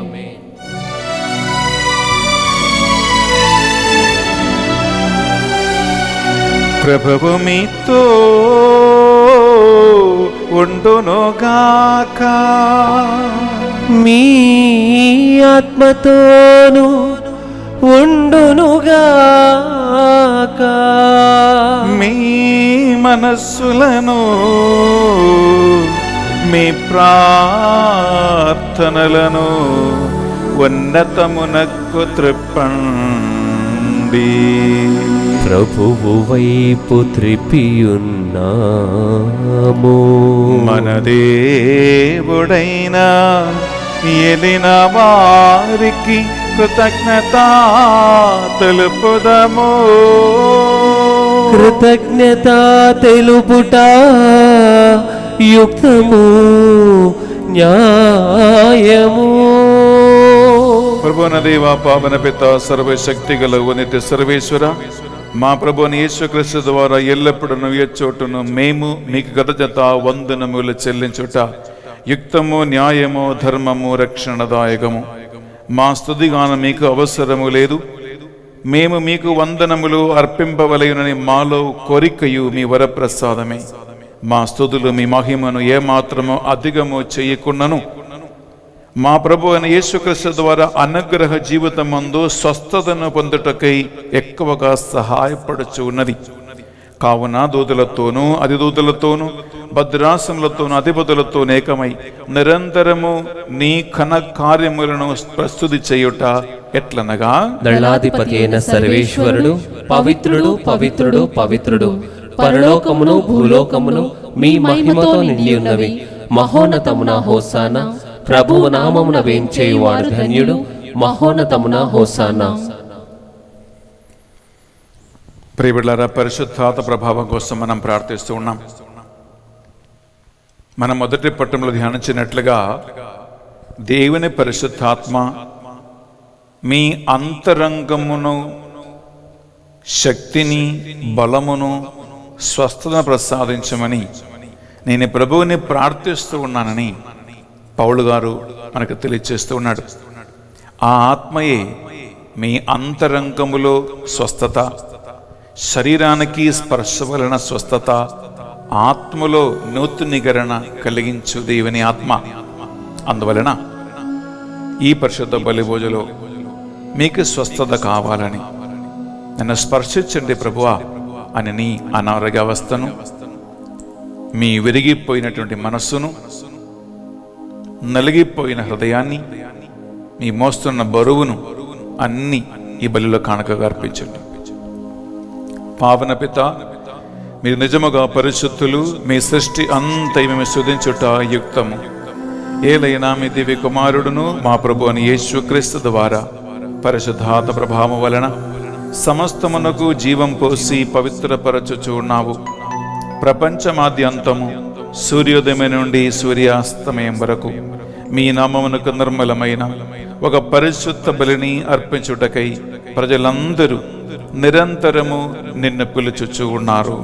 ప్రభువు మీతో ఉండునుగాక. మీ ఆత్మతోను ఉండునుగాక. మీ మనస్సులను, మీ ప్రార్థనలను ఉన్నతమునకు త్రిప్పండి. ప్రభువు వైపు త్రిప్పియున్నాము. మన దేవుడైన ఏలిన వారికి కృతజ్ఞత తెలుపుదము. కృతజ్ఞత తెలుపుట యుక్తము, న్యాయము. ప్రభువున దేవా, పావన పిత, సర్వశక్తి గల నిత్య సర్వేశ్వర, మా ప్రభువుని యేసుక్రీస్తు ద్వారా ఎల్లప్పుడూ ఎచ్చోటును మేము మీకు కృతజ్ఞత వందనములు చెల్లించుట యుక్తము, న్యాయము, ధర్మము, రక్షణదాయకము. మా స్తుతిగానం మీకు అవసరము లేదు. మేము మీకు వందనములు అర్పింపవలయునని మాలో కోరికయు మీ వరప్రసాదమే. మా స్తుతులు మీ మహిమను ఏమాత్రము అధికము చేయకున్నను మా ప్రభు అయిన యేసుక్రీస్తు ద్వారా అనుగ్రహ జీవితమందు స్వస్థతను పొందుటకై ఎక్కువగా సహాయపడుచు ఉన్నది. కావున దూతలతోనూ అధిదూతలతోనూ భద్రాసములతోనూ అధిపతులతో ఏకమై నిరంతరము నీ ఘన కార్యములను ప్రస్తుతి చేయుట ఎట్లనగా, దళాధిపతి అయిన సర్వేశ్వరుడు పవిత్రుడు, పవిత్రుడు, పవిత్రుడు. పరలోకమును భూలోకమును మీ మహిమతో నిండి ఉన్నవి. మహోన్నతమున హోసానా. ప్రభువు నామమున వేంచేయువాడు ధన్యుడు. మహోన్నతమున హోసానా. ప్రియబిడ్డలారా, పరిశుద్ధాత్మ ప్రభావం కోసం మనం ప్రార్థిస్తూ ఉన్నాం. మనం మొదటి పట్టణంలో ధ్యానించినట్లుగా దేవుని పరిశుద్ధాత్మ మీ అంతరంగమును శక్తిని, బలమును, స్వస్థతను ప్రసాదించమని నేను ప్రభువుని ప్రార్థిస్తూ ఉన్నానని పౌలు గారు మనకు తెలియజేస్తూ ఉన్నాడు. ఆ ఆత్మయే మీ అంతరంగములో స్వస్థత, శరీరానికి స్పర్శ వలన స్వస్థత, ఆత్మలో నూతనీకరణ కలిగించు దేవుని ఆత్మ. అందువలన ఈ పరిశుద్ధ బలిభోజలో మీకు స్వస్థత కావాలని నన్ను స్పర్శించండి ప్రభువా అని నీ అనారోగ్యావస్థను, మీ విరిగిపోయినటువంటి మనస్సును, నలిగిపోయిన హృదయాన్ని, మీ మోస్తున్న బరువును అన్ని ఈ బలిలో కానుకగా అర్పించండి. పావన పిత, మీరు నిజముగా పరిశుద్ధులు, మీ సృష్టి అంతా మేము స్తుతించుట యుక్తము. ఏలైనా మీ దివ్య కుమారుడును మా ప్రభు అని యేసుక్రీస్తు ద్వారా పరిశుద్ధాత్మ ప్రభావం వలన సమస్తమునకు జీవం పోసి పవిత్రపరచుచున్నావు. ప్రపంచమాద్యంతము సూర్యోదయం నుండి సూర్యాస్తమయం వరకు మీ నామమునకు నిర్మలమైన ఒక పరిశుద్ధ బలిని అర్పించుటకై ప్రజలందరూ నిరంతరము నిన్ను పిలుచుచూ ఉన్నారు.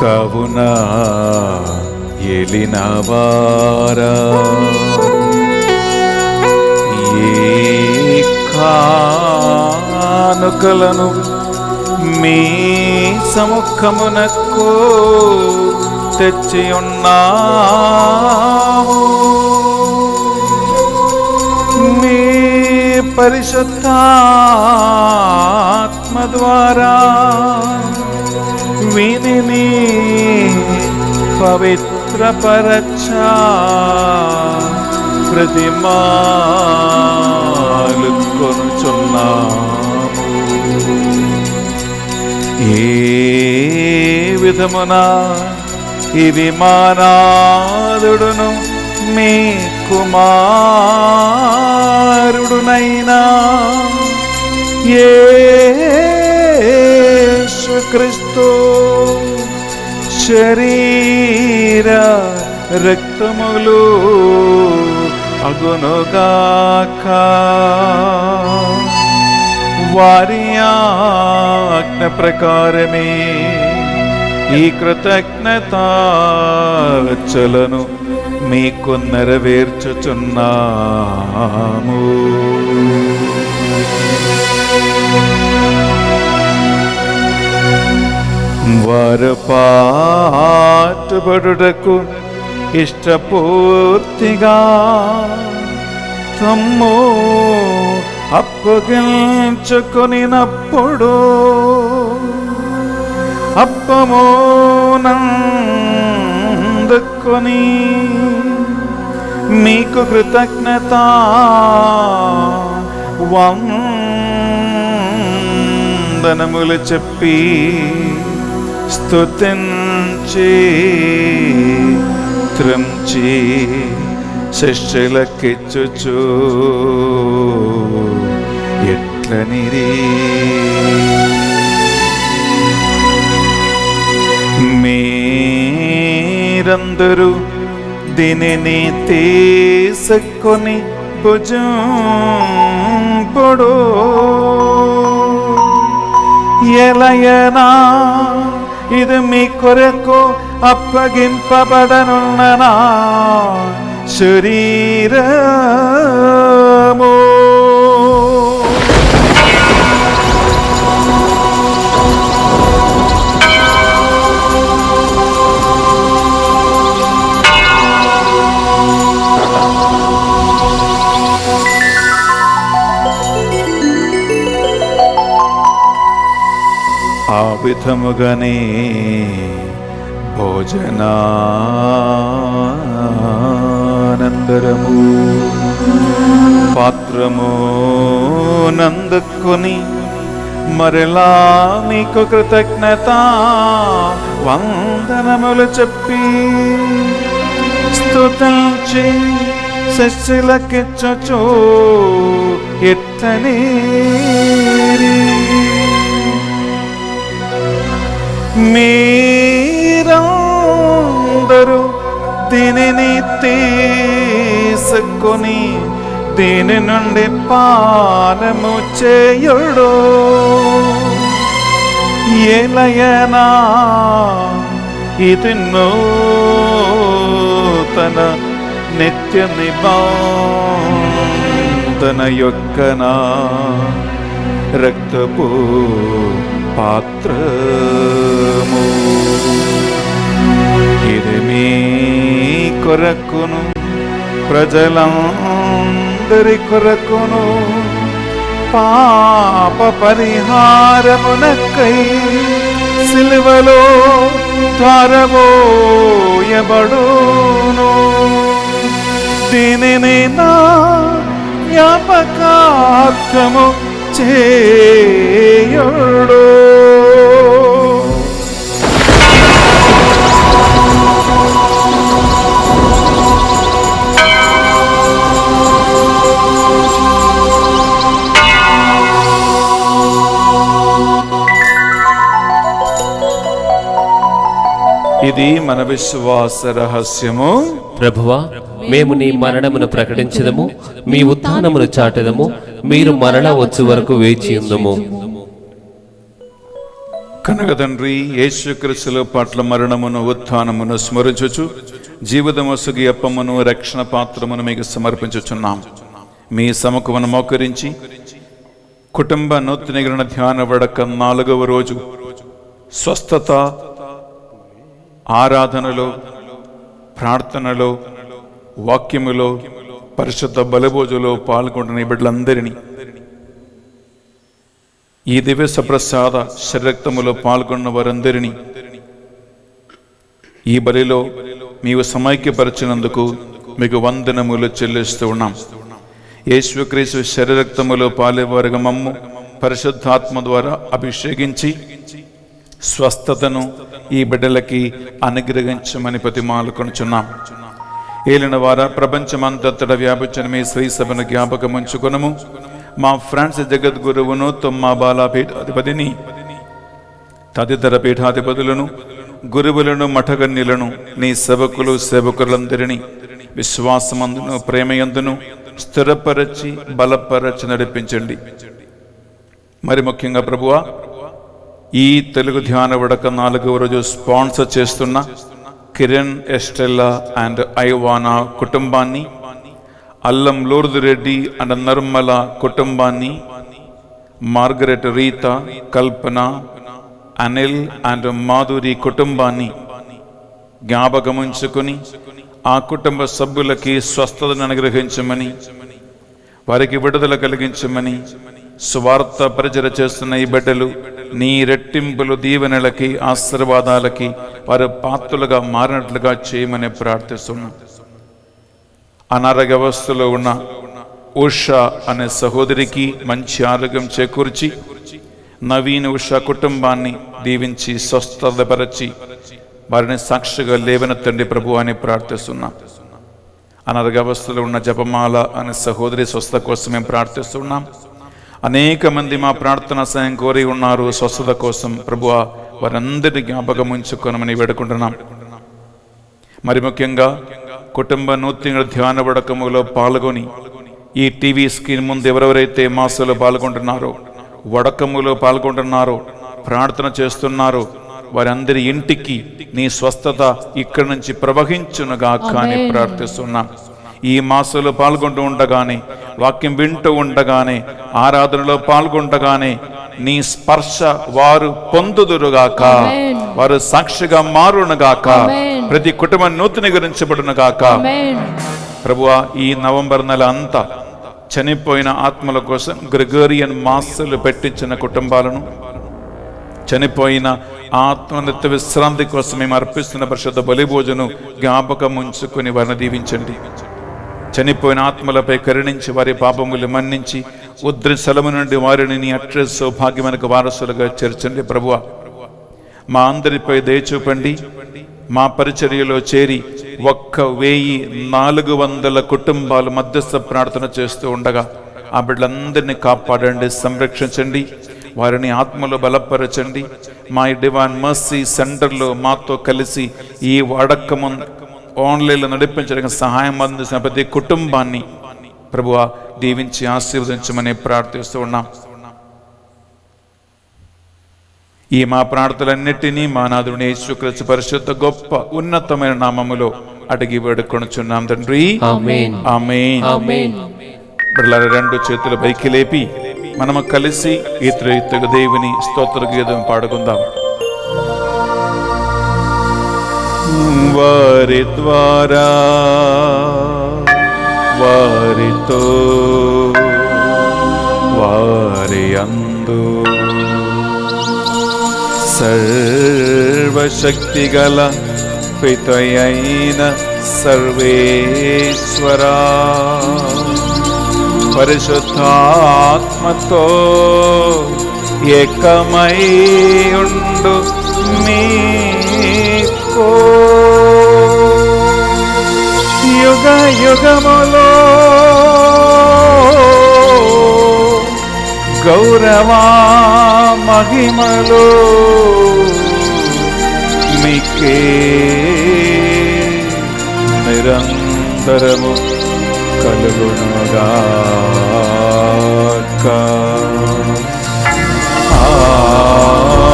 కావున ఏలినవారా, ఏ కానుకలను మీ సముఖమునకు తెచ్చి ఉన్నాము, మీ పరిశుద్ధాత్మ ద్వారా వినిని పవిత్రపరచా ప్రతిమాలు కొనుచున్నాము. ఏ విధమున ఇవి మానాదుడును మీ కుమారుడునైనా యేసుక్రీస్తు శరీర రక్తములు అగునుగాక. వారి ఆజ్ఞ ప్రకారమే ఈ కృతజ్ఞతార్చలను మీకు నెరవేర్చుచున్నాము. వారు పాటుపడుటకు ఇష్టపూర్తిగా తమ్ము అప్పగించుకొనినప్పుడు అప్పమునందుకొని మీకు కృతజ్ఞత వందనములు చెప్పి స్తుతించి త్రుంచి శిష్యులకిచ్చుచు ఎట్లనిరి, మీరందరూ దీనిని తీసుకొని భుజింపుడు. ఎలయనా ఇది మీ కొరకు అప్పగింపబడనున్న నా శరీరము. ఆ విధముగానే భోజనానంతరము పాత్రము నందుకొని మరలా మీకు కృతజ్ఞత వందనములు చెప్పి స్తుతించి శిష్యులకిచ్చుచు ఎత్తని మీరందరూ దీనిని తీసుకొని దీని నుండి పానము చేయుడు. ఏలయనా ఇది నూతన నిత్య నిబంధన యొక్కనా రక్తపు పాత్రము. ఇది మీ కొరకును ప్రజలందరి కొరకును పాప పరిహారమునకై సిలువలో ధారబోయబడును. దీనిని నా జ్ఞాపకార్థము చేయుడు. ఇది మన విశ్వాస రహస్యము. ప్రభువా, మేము నీ మరణమును ప్రకటించదము, మీ ఉత్థానమును చాటెదము. మీరు మరలా వచ్చు వరకు వేచి ఉందము. కనుక తండ్రి, యేసుక్రీస్తుల పట్ల మరణమును ఉత్థానమును స్మరించుచు జీవితమొసగి అప్పమును రక్షణ పాత్రమును మీకు సమర్పించుచున్నాం. మీ సముఖమును మోకరించి కుటుంబ నూతనీకరణ ధ్యాన వడక 4వ రోజు స్వస్థత ఆరాధనలో, ప్రార్థనలో, వాక్యములో, పరిశుద్ధ బలిభోజులో పాల్గొంటున్న బిడ్డలందరినీ, ఈ దివ్య సప్రసాద శరీరక్తములో పాల్గొన్న వారందరినీ ఈ బలిలో నీవు సమైక్యపరిచినందుకు మీకు వందనములు చెల్లిస్తూ ఉన్నాం. యేసుక్రీస్తు శరీరక్తములో పాలేవారుగా మమ్ము పరిశుద్ధాత్మ ద్వారా అభిషేకించి స్వస్థతను ఈ బిడ్డలకి అనుగ్రహించమని ప్రతిమాలుకొనుచున్నాం. ఏలిన వార ప్రపంచమంతటా వ్యాపించిన మీ శ్రీ సభను జ్ఞాపకం ఉంచుకొనము. మా ఫ్రాన్స్ జగద్గురువును, తొమ్మా బాలాపీఠాధిపతిని, తదితర పీఠాధిపతులను, గురువులను, మఠగన్యులను, నీ సేవకులు సేవకులందరినీ విశ్వాసమందును ప్రేమయందును స్థిరపరచి బలపరచి నడిపించండి. మరి ముఖ్యంగా ప్రభువా, ఈ తెలుగు ధ్యాన వడక 4వ రోజు స్పాన్సర్ చేస్తున్న కిరణ్, ఎస్టెల్లా అండ్ ఐవానా కుటుంబాన్ని, అల్లం లూర్దు రెడ్డి అండ్ నిర్మల కుటుంబాన్ని, Margaret, Rita, Kalpana, Anil and Madhuri కుటుంబాన్ని జ్ఞాపకముంచుకొని ఆ కుటుంబ సభ్యులకి స్వస్థతను అనుగ్రహించమని, వారికి విడుదల కలిగించమని, స్వార్థ పరిచయ చేస్తున్న ఈ బిడ్డలు నీ రెట్టింపులు దీవెనలకి, ఆశీర్వాదాలకి వారు పాత్రులుగా మారినట్లుగా చేయమని ప్రార్థిస్తున్నాం. అనారోగ్యవస్థలో ఉన్న ఉషా అనే సహోదరికి మంచి ఆరోగ్యం చేకూర్చి, నవీన్ ఉషా కుటుంబాన్ని దీవించి స్వస్థతపరచి వారిని సాక్షిగా లేవనెత్తండి ప్రభు అని ప్రార్థిస్తున్నాం. అనారోగ్యవస్థలో ఉన్న జపమాల అనే సహోదరి స్వస్థత కోసం మేము ప్రార్థిస్తున్నాం. అనేక మంది మా ప్రార్థన సాయం కోరి ఉన్నారు స్వస్థత కోసం. ప్రభువా, వారందరి జ్ఞాపకం ఉంచుకోనమని వేడుకుంటున్నాం. మరి ముఖ్యంగా కుటుంబ నూతన ధ్యాన వడకములో పాల్గొని ఈ టీవీ స్క్రీన్ ముందు ఎవరెవరైతే మాసలో పాల్గొంటున్నారో, వడకములో పాల్గొంటున్నారో, ప్రార్థన చేస్తున్నారో, వారందరి ఇంటికి నీ స్వస్థత ఇక్కడి నుంచి ప్రవహించునుగాక అని ప్రార్థిస్తున్నాం. ఈ మాసంలో పాల్గొంటూ ఉండగానే, వాక్యం వింటూ ఉండగానే, ఆరాధనలో పాల్గొండగానే నీ స్పర్శ వారు పొందుదురుగాక, వారు సాక్షిగా మారునుగాక, ప్రతి కుటుంబం నూతనీకరించబడునుగాక. ప్రభువా, ఈ నవంబర్ నెల అంతా చనిపోయిన ఆత్మల కోసం గ్రెగోరియన్ మాసలు పెట్టించిన కుటుంబాలను, చనిపోయిన ఆత్మనిత్య విశ్రాంతి కోసం మేము అర్పిస్తున్న పరిశుద్ధ బలిభోజను జ్ఞాపకం ఉంచుకొని వారిని దీవించండి. చనిపోయిన ఆత్మలపై కరుణించి వారి పాపములు మన్నించి ఉద్రి స్థలము నుండి వారిని నీ అక్షర సౌభాగ్యమునకు వారసులుగా చేర్చండి. ప్రభువా, మా అందరిపై దయ చూపండి. మా పరిచర్యలో చేరి 1400 కుటుంబాలు మధ్యస్థ ప్రార్థన చేస్తూ ఉండగా ఆ బిడ్డలందరినీ కాపాడండి, సంరక్షించండి, వారిని ఆత్మలో బలపరచండి. మా డివైన్ మర్సీ సెంటర్లో మాతో కలిసి ఈ ఆన్లైన్లో నడిపించడానికి సహాయం అందించిన ప్రతి కుటుంబాన్ని ప్రభువా దీవించి ఆశీర్వదించమని ప్రార్థిస్తూ ఉన్నాం. ఈ మా ప్రార్థనలన్నిటినీ మా నాథుని యేసుక్రీస్తు పరిశుద్ధ గొప్ప ఉన్నతమైన నామములో అడిగి వేడుకొనుచున్నాం తండ్రి. ఆమేన్. ఆమేన్. ఆమేన్. బిడ్డలారా, రెండు చేతుల పైకి లేపి మనము కలిసి ఇతరుగా దేవుని స్తోత్ర గీతం పాడుకుందాం. వారి ద్వారా వారితో వారి అందు సర్వశక్తి గల పితయైన సర్వేశ్వరా పరిశుద్ధాత్మతో ఏకమై ఉండు మీకు యుగ యుగములో గౌరవా మహిమలో మీకే నిరంతరము కలుగునుగాక.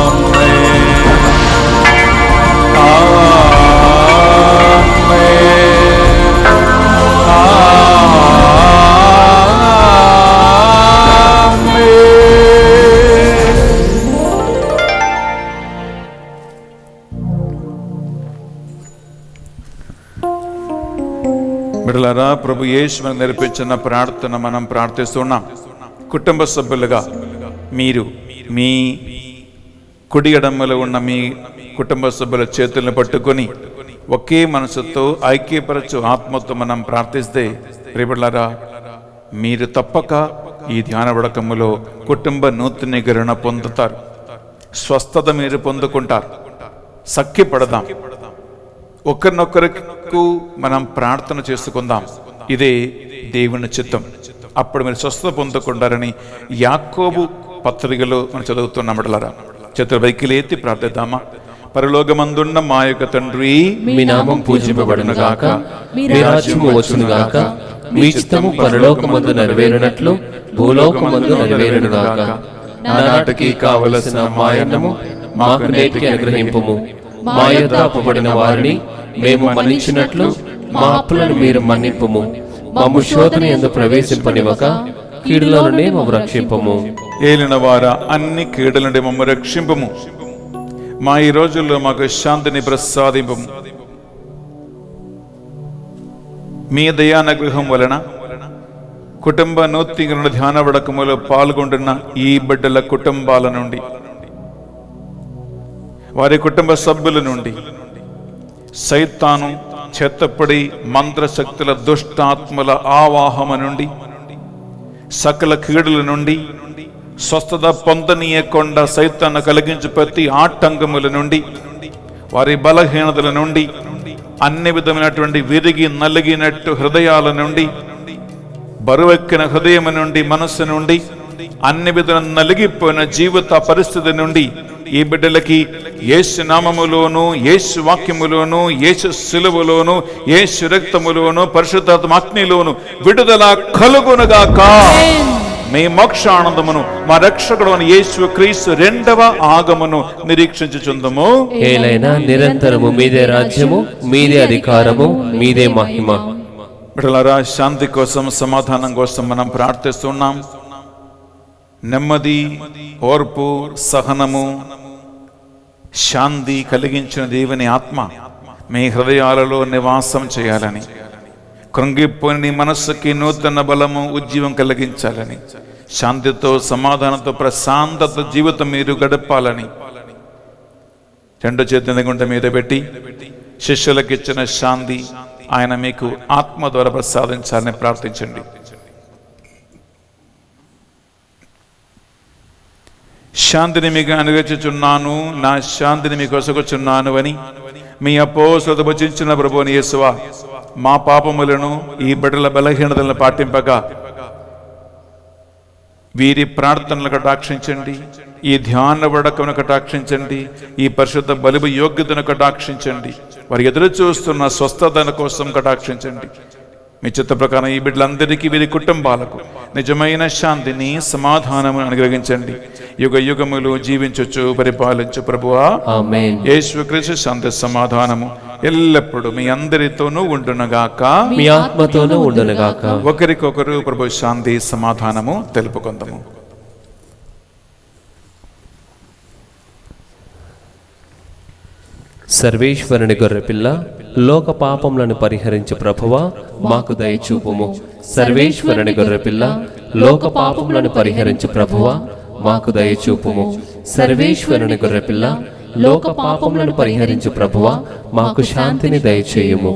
ఆమేన్. ఆమేన్. ఆమేన్. బిడ్డలారా, ప్రభు యేసు మనకు నేర్పించిన ప్రార్థన మనం ప్రార్థిస్తున్నాం. కుటుంబ సభ్యులుగా మీరు మీ కుడి ఎడమలో ఉన్న మీ కుటుంబ సభ్యుల చేతులను పట్టుకొని ఒకే మనసుతో ఐక్యపరచు ఆత్మతో మనం ప్రార్థిస్తే ప్రియబిడ్డలారా, మీరు తప్పక ఈ ధ్యాన వడకములో కుటుంబ నూతనీకరణ పొందుతారు, స్వస్థత మీరు పొందుకుంటారు. సఖ్యపడదాం, ఒకరినొకరికి మనం ప్రార్థన చేసుకుందాం. ఇదే దేవుని చిత్తం. అప్పుడు మీరు స్వస్థత పొందుకుంటారని యాకోబు పత్రికలో మనం చదువుతున్నాం. బిడ్డలారా, చేతుల పైకి ఎత్తి ప్రార్థిద్దామా. పరలోకమందున్న మా యొక్క తండ్రి, మీ నామం పూజింపబడును గాక, మీ రాజ్యము వచ్చును గాక, మీ చిత్తము పరలోకమందు నెరవేరునట్లు భూలోకమందు నెరవేరును గాక. నానాటికి కావలసిన మా అన్నము మాకు నేటికి అనుగ్రహింపుము. మా యొద్ద అప్పుబడిన వారిని మేము మన్నించినట్లు మా అప్పులను మీరు మన్నింపుము. మమ్ము శోధన యందు ప్రవేశింపనివ్వక కీడుల నుండి మమ్ము రక్షింపము. ఏలిన వారా, అన్ని కీడుల నుండి మమ్ము రక్షింపము. మా ఈ రోజుల్లో మాకు శాంతిని ప్రసాదింపము. మీ దయానుగ్రహం వలన కుటుంబ నూతన ధ్యాన వడకములో పాల్గొంటున్న ఈ బిడ్డల కుటుంబాల నుండి, వారి కుటుంబ సభ్యుల నుండి సైతాను చెత్తపడి మంత్రశక్తుల దుష్టాత్మల ఆవాహమ నుండి, సకల కీడుల నుండి స్వస్థత పొందనీయకుండా సైతాన్ని కలిగించు ప్రతి ఆటంకముల నుండి, వారి బలహీనతల నుండి, అన్ని విధమైనటువంటి విరిగి నలిగినట్టు హృదయాల నుండి, బరువెక్కిన హృదయం నుండి, మనస్సు నుండి, అన్ని విధుల నలిగిపోయిన జీవిత పరిస్థితి నుండి ఈ బిడ్డలకి యేసు నామములోను, యేసు వాక్యములోను, యేసు సిలువలోను, యేసు రక్తములోను, పరిశుద్ధాత్మ అగ్నిలోను విడుదల కలుగునుగాక. మీ మోక్షానందమును మా రక్షకుడు యేసు క్రీస్తు రెండవ ఆగమను నిరీక్షించుచుందము. ఏలైనా నిరంతరము మీదే రాజ్యము, మీదే అధికారము, మీదే మహిమ. బిడ్డలారా, శాంతి కోసం, సమాధానం కోసం మనం ప్రార్థిస్తున్నాం. నెమ్మది, ఓర్పు, సహనము, శాంతి కలిగించిన దేవుని ఆత్మ మీ హృదయాలలో నివాసం చేయాలని, కృంగిపోయిన నీ మనస్సుకి నూతన బలము, ఉజ్జీవం కలిగించాలని, శాంతితో, సమాధానంతో, ప్రశాంతత జీవితం మీరు గడపాలని రెండు చేతుల గుంట మీద పెట్టి శిష్యులకు ఇచ్చిన శాంతి ఆయన మీకు ఆత్మ ద్వారా ప్రసాదించాలని ప్రార్థించండి. శాంతిని మీకు అనుగ్రహించుచున్నాను, నా శాంతిని మీకు ఒసగుచున్నాను అని మీ అపోస్తలులతో వచించిన ప్రభువుని యేసువా, మా పాపములను, ఈ బిడ్డల బలహీనతలను పాటింపగా వీరి ప్రార్థనలకు కటాక్షించండి. ఈ ధ్యాన వడకమును కటాక్షించండి. ఈ పరిశుద్ధ బలిబు యోగ్యతను కటాక్షించండి. వారి ఎదురు చూస్తున్న స్వస్థతల కోసం కటాక్షించండి. మీ చిత్త ప్రకారం ఈ బిడ్డలందరికీ, వీరి కుటుంబాలకు నిజమైన శాంతిని, సమాధానము అనుగ్రహించండి. యుగ యుగములు జీవించొచ్చు, పరిపాలించు ప్రభువా. ఆమేన్. యేసుక్రీస్తు శాంతి సమాధానము ఎల్లప్పుడూ మీ అందరితోనూ ఉండునుగాక. మీ ఆత్మతోనూ ఉండునుగాక. ఒకరికొకరు ప్రభు శాంతి సమాధానము తెలుపుకుందాము. సర్వేశ్వరుని గొర్రెపిల్ల, లోక పాపములను పరిహరించు ప్రభువా, మాకు దయచూపుము. సర్వేశ్వరుని గొర్రెపిల్ల, లోక పాపములను పరిహరించు ప్రభువా, మాకు దయచూపుము. సర్వేశ్వరుని గొర్రెపిల్ల, లోక పాపములను పరిహరించు ప్రభువా, మాకు శాంతిని దయచేయుము.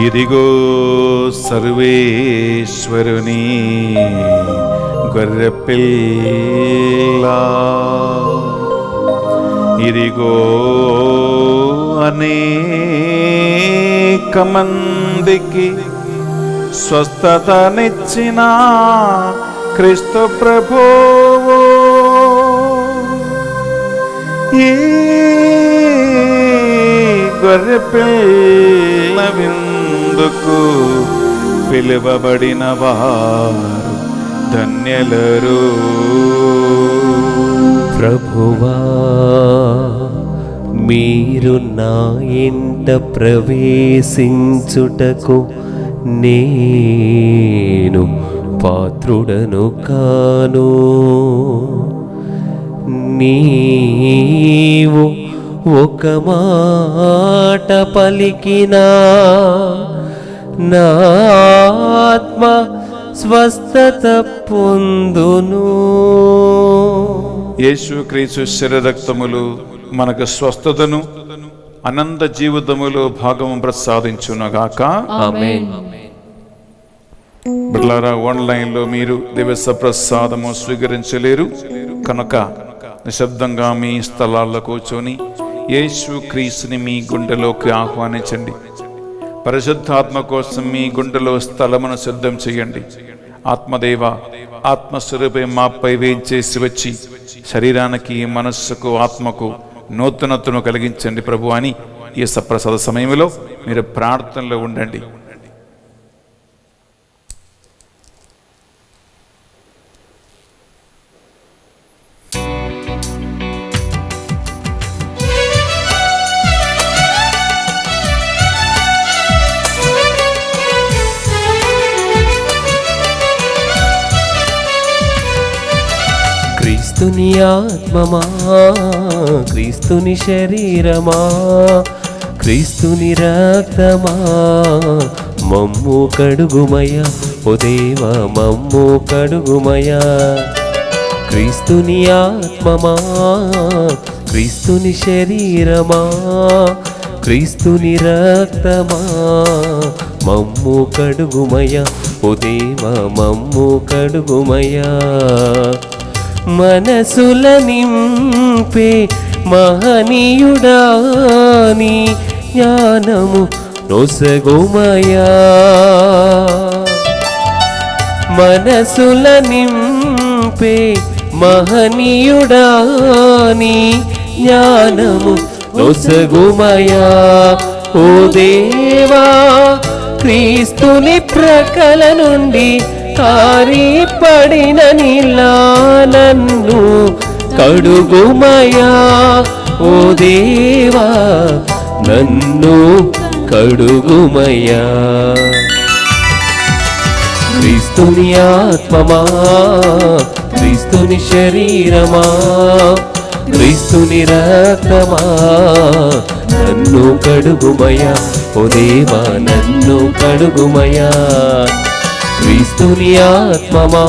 ఇదిగో సర్వేశ్వరుని గొర్రెపిల్ల, ఇదిగో అనేక మందికి స్వస్థతనిచ్చిన క్రీస్తు ప్రభువు, ఈ గొర్రెపిల్ల విందుకు పిలువబడిన వారు ధన్యులరు. ప్రభువా, మీరు నా ఇంట ప్రవేశించుటకు నేను పాత్రుడను కాను. నీవు ఒక మాట పలికినా నా ఆత్మ స్వస్థత పొందును. యేసుక్రీస్తు శరీరరక్తములు మనకు స్వస్థతను, అనంత జీవితములో భాగము ప్రసాదించునుగాక. ఆమేన్. బిడ్డలారా, ఆన్లైన్లో మీరు దివ్య ప్రసాదము స్వీకరించలేరు కనుక నిశ్శబ్దంగా మీ స్థలాల్లో కూర్చొని యేసుక్రీస్తుని మీ గుండెలోకి ఆహ్వానించండి. పరిశుద్ధాత్మ కోసం మీ గుండెలో స్థలమును సిద్ధం చేయండి. ఆత్మదేవ, ఆత్మస్వరూపే మాపై వేంచేసి వచ్చి శరీరానికి, మనస్సుకు, ఆత్మకు నూతనత్వను కలిగించండి ప్రభు అని ఈ సప్రసాద సమయంలో మీరు ప్రార్థనలో ఉండండి. క్రీస్తుని ఆత్మమా, క్రీస్తుని శరీరమా, క్రీస్తుని రక్తమా, మమ్ము కడుగుమయ, ఓ దేవా మమ్ము కడుగుమయ. క్రీస్తుని ఆత్మమా, క్రీస్తుని శరీరమా, క్రీస్తుని రక్తమా, మమ్ము కడుగుమయ, ఓ దేవా మమ్ము కడుగుమయ. మనసుల నింపే మహనీయుడాని జ్ఞానము నొసగుమయా. మనసుల నింపే మహనీయుడాని జ్ఞానము నొసగుమయా. ఓ దేవా, క్రీస్తుని ప్రకల నుండి కారి పడిన నీలా నన్ను కడుగుమయా. ఓ దేవా, నన్ను కడుగుమయా. క్రీస్తుని ఆత్మమా, క్రీస్తుని శరీరమా, క్రీస్తుని రక్తమా, నన్ను కడుగుమయా. ఓ దేవా, నన్ను కడుగుమయా. క్రీస్తుని ఆత్మమా,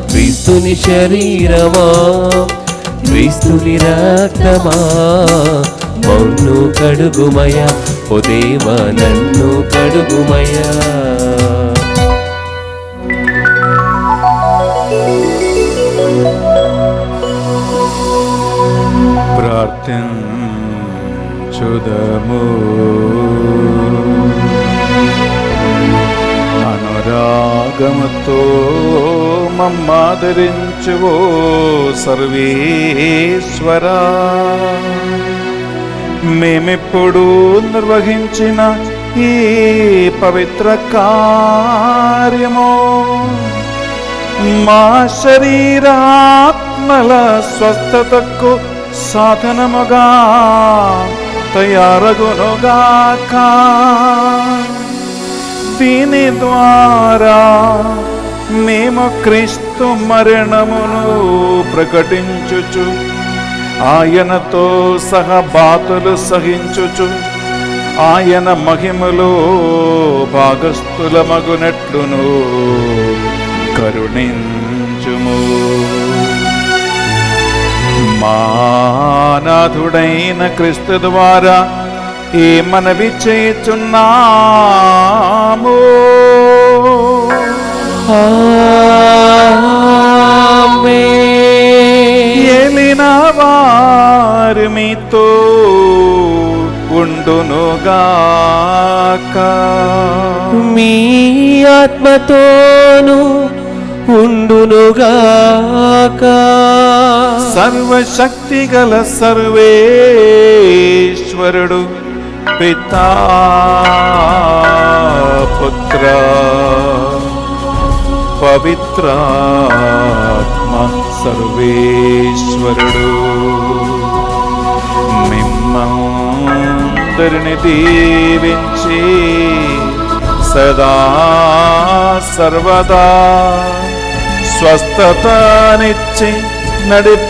క్రీస్తుని శరీరమా, క్రీస్తుని రక్తమా, నన్ను కడుగుమయా. ఓ దేవా, నన్ను కడుగుమయా. ప్రార్థించుదాము. చుదము. అనురాగముతో మమ్మాదరించువో సర్వేశ్వరా, మేమెప్పుడు నిర్వహించిన ఈ పవిత్ర కార్యము మా శరీరాత్మల స్వస్థతకు సాధనముగా తయారగునుగాక. దీని ద్వారా మేము క్రీస్తు మరణమును ప్రకటించుచు ఆయనతో సహబాతులు సహించుచు ఆయన మహిమలో భాగస్థులమగునట్లును కరుణించుము. మానాథుడైన క్రీస్తు ద్వారా ఈ మనవి చేయుచున్నాము. ఏలిన వారు మీతో ఉండునుగాక, మీ ఆత్మతోను ఉండునుగాక. సర్వశక్తి గల సర్వేశ్వరుడు పితా పుత్ర పవిత్రాత్మ సర్వేశ్వరుడు మిమ్మందరిని దీవించి సదా సర్వదా స్వస్థతనిచ్చి నడిపించునుగాక.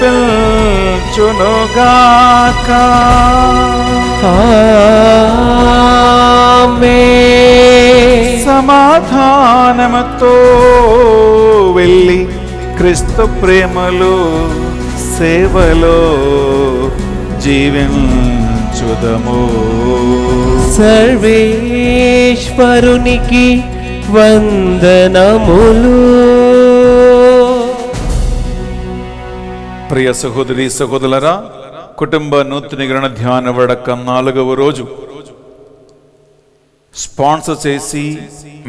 సమాధానముతో వెళ్ళి క్రీస్తు ప్రేమలో సేవలో జీవించుదము. సర్వేశ్వరునికి వందనములు. ప్రియ సహోదరి సహోదరులరా, కుటుంబ నూతనీకరణ ధ్యాన వడక 4వ రోజు స్పాన్సర్ చేసి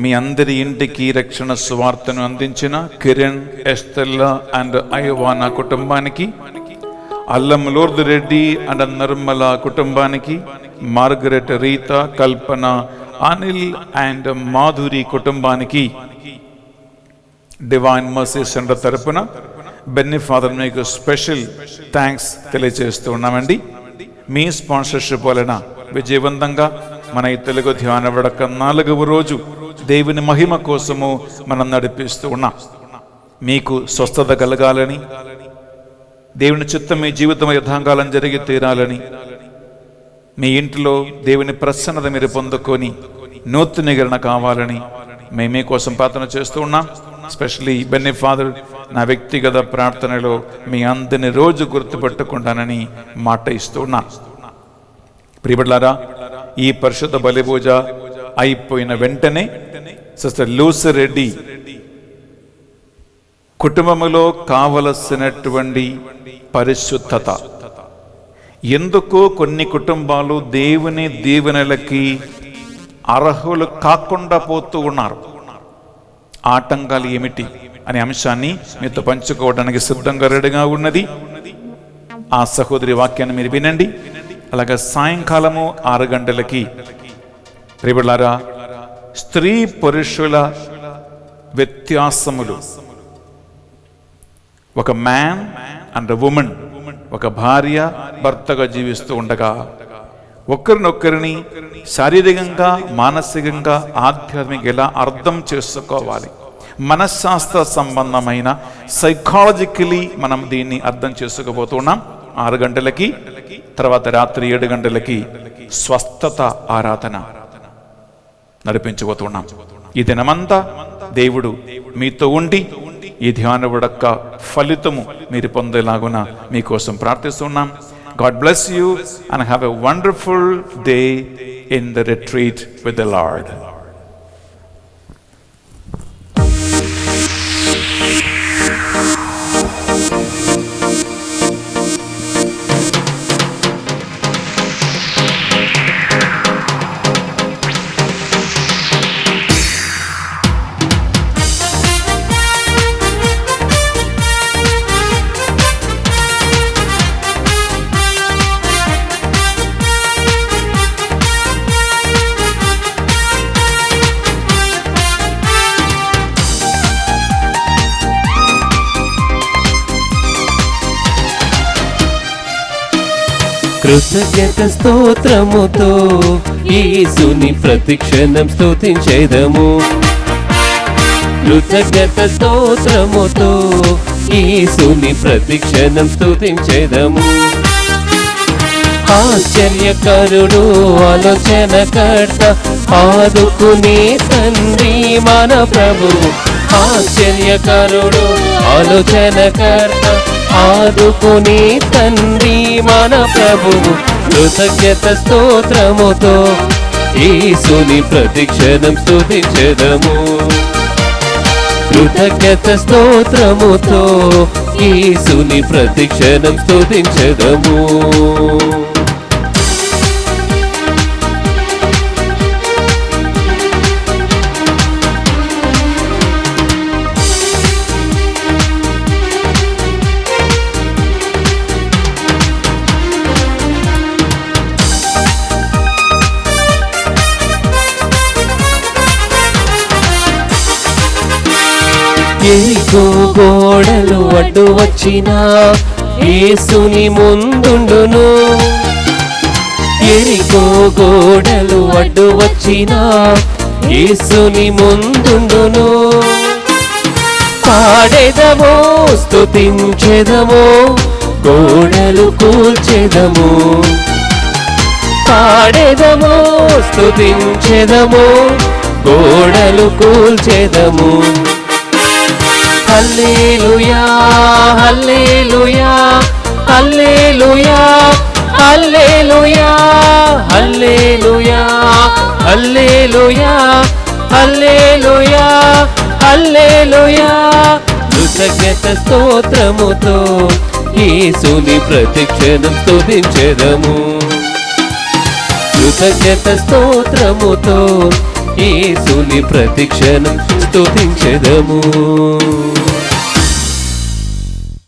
మీ అందరి ఇంటికి రక్షణ సువార్తను అందించిన కిరణ్, ఎస్తెల్లా అండ్ ఐవానా కుటుంబానికి, అల్లం లోర్దు రెడ్డి అండ్ నిర్మల కుటుంబానికి, Margaret, Rita, Kalpana, Anil and Madhuri కుటుంబానికి డివైన్ మర్సీ సెంటర్ తరపున బెన్నీ ఫాదర్ మీకు స్పెషల్ థ్యాంక్స్ తెలియజేస్తూ ఉన్నామండి. మీ స్పాన్సర్షిప్ వలన విజయవంతంగా మన ఈ తెలుగు ధ్యాన వడక 4వ రోజు దేవుని మహిమ కోసము మనం నడిపిస్తూ ఉన్నాం. మీకు స్వస్థత కలగాలని, దేవుని చిత్తం మీ జీవితం యథాంగాలం జరిగి తీరాలని, మీ ఇంట్లో దేవుని ప్రసన్నత మీరు పొందుకొని నూతనీకరణ కావాలని మేము మీకోసం ప్రార్థన చేస్తూ ఉన్నాం. స్పెషల్లీ బెన్నీ ఫాదర్ నా వ్యక్తిగత ప్రార్థనలో మీ అందరిని రోజు గుర్తుపెట్టుకుంటానని మాట ఇస్తూ ఉన్నాను. ప్రియబిడ్డలారా, ఈ పరిశుద్ధ బలి పూజ అయిపోయిన వెంటనే సిస్టర్ లూసి రెడ్డి కుటుంబములో కావలసినటువంటి పరిశుద్ధత, ఎందుకు కొన్ని కుటుంబాలు దేవుని దీవెనలకి అర్హులు కాకుండా పోతూ ఉన్నారు, ఆటంకాలు ఏమిటి అనే అంశాన్ని మీతో పంచుకోవడానికి సిద్ధంగా రెడీగా ఉన్నది. ఆ సహోదరి వాక్యాన్ని మీరు వినండి. అలాగే సాయంకాలము 6 గంటలకి ప్రియబిడ్డలారా, స్త్రీ పురుషుల వ్యత్యాసములు, ఒక మ్యాన్ అండ్ ఉమెన్, ఒక భార్య భర్తగా జీవిస్తూ ఉండగా ఒకరినొకరిని శారీరకంగా, మానసికంగా, ఆధ్యాత్మికంగా ఎలా అర్థం చేసుకోవాలి, మనశ్శాస్త్ర సంబంధమైన సైకాలజికలీ మనం దీన్ని అర్థం చేసుకోబోతున్నాం. 6 గంటలకి, తర్వాత రాత్రి 7 గంటలకి స్వస్థత ఆరాధన నడిపించబోతున్నాం. ఈ దినమంతా దేవుడు మీతో ఉండి ఈ ధ్యాన వడక ఫలితము మీరు పొందేలాగున మీకోసం ప్రార్థిస్తున్నాం. God bless you and have a wonderful day in the retreat with the Lord. కృతజ్ఞత స్తోత్రముతో యేసుని ప్రతిక్షణం స్తుతించెదము. కృతజ్ఞత స్తోత్రముతో యేసుని ప్రతిక్షణం స్తుతించెదము. ఆశ్చర్యకరుడు ఆలోచనకర్త ఆదుకునే తండ్రి మన ప్రభువు. ఆశ్చర్యకరుడు ఆలోచనకర్త ఆదుకునే తండ్రి మన ప్రభువు. కృతజ్ఞత స్తోత్రముతో యేసుని ప్రతిక్షణం స్తుతించెదము. కృతజ్ఞత స్తోత్రముతో యేసుని ప్రతిక్షణం స్తుతించెదము. ఎరికో గోడలు అడ్డు వచ్చినా యేసుని ముందుండును. ఎరికో గోడలు అడ్డు వచ్చినా యేసుని ముందుండును. పాడెదమో స్తుతించెదమో గోడలు కూల్చెదము. పాడెదమో స్తుతించెదమో గోడలు కూల్చెదము. హల్లెలూయా హల్లెలూయా హల్లెలూయా హల్లెలూయా హల్లెలూయా హల్లెలూయా హల్లెలూయా హల్లెలూయా. కృతజ్ఞత స్తోత్రముతో యేసుని ప్రతిక్షణం స్తుతించెదము. కృతజ్ఞత స్తోత్రముతో యేసుని ప్రతిక్షణం స్తుతించెదము.